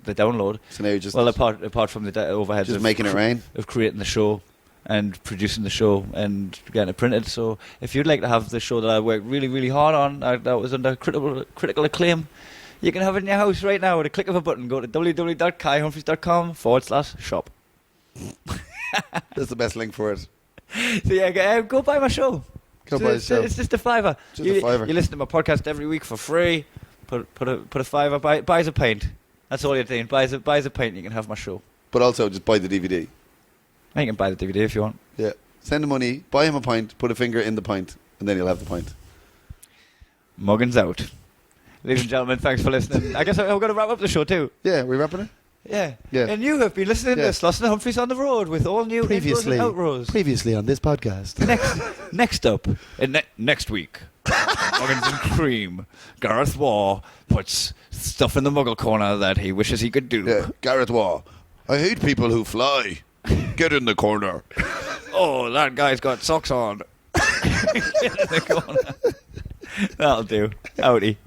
Speaker 2: the download.
Speaker 3: So now you're just
Speaker 2: apart from the overheads,
Speaker 3: just making it rain
Speaker 2: of creating the show and producing the show and getting it printed. So if you'd like to have the show that I worked really, really hard on, that was under critical acclaim, you can have it in your house right now with a click of a button. Go to www.kaihumphries.com/shop.
Speaker 3: That's the best link for it.
Speaker 2: So go buy my show.
Speaker 3: Go buy the show.
Speaker 2: It's just a $5.
Speaker 3: Just a $5.
Speaker 2: You listen to my podcast every week for free. Put a $5. Buys a pint. That's all you're doing. Buys a pint. You can have my show.
Speaker 3: But also just buy the DVD.
Speaker 2: You can buy the DVD if you want.
Speaker 3: Yeah. Send the money. Buy him a pint. Put a finger in the pint, and then you'll have the pint.
Speaker 2: Muggins out. Ladies and gentlemen, thanks for listening. I guess I'm going to wrap up the show too.
Speaker 3: Yeah, we're wrapping it.
Speaker 2: Yeah.
Speaker 3: Yeah.
Speaker 2: And you have been listening to Sloss and Humphries on the road with all new intros and outrows.
Speaker 3: Previously on this podcast.
Speaker 2: Next up, next week, Muggins and Cream. Gareth Waugh puts stuff in the Muggle corner that he wishes he could do.
Speaker 3: Yeah, Gareth Waugh. I hate people who fly. Get in the corner.
Speaker 2: Oh, that guy's got socks on. Get in the corner. That'll do. Outie.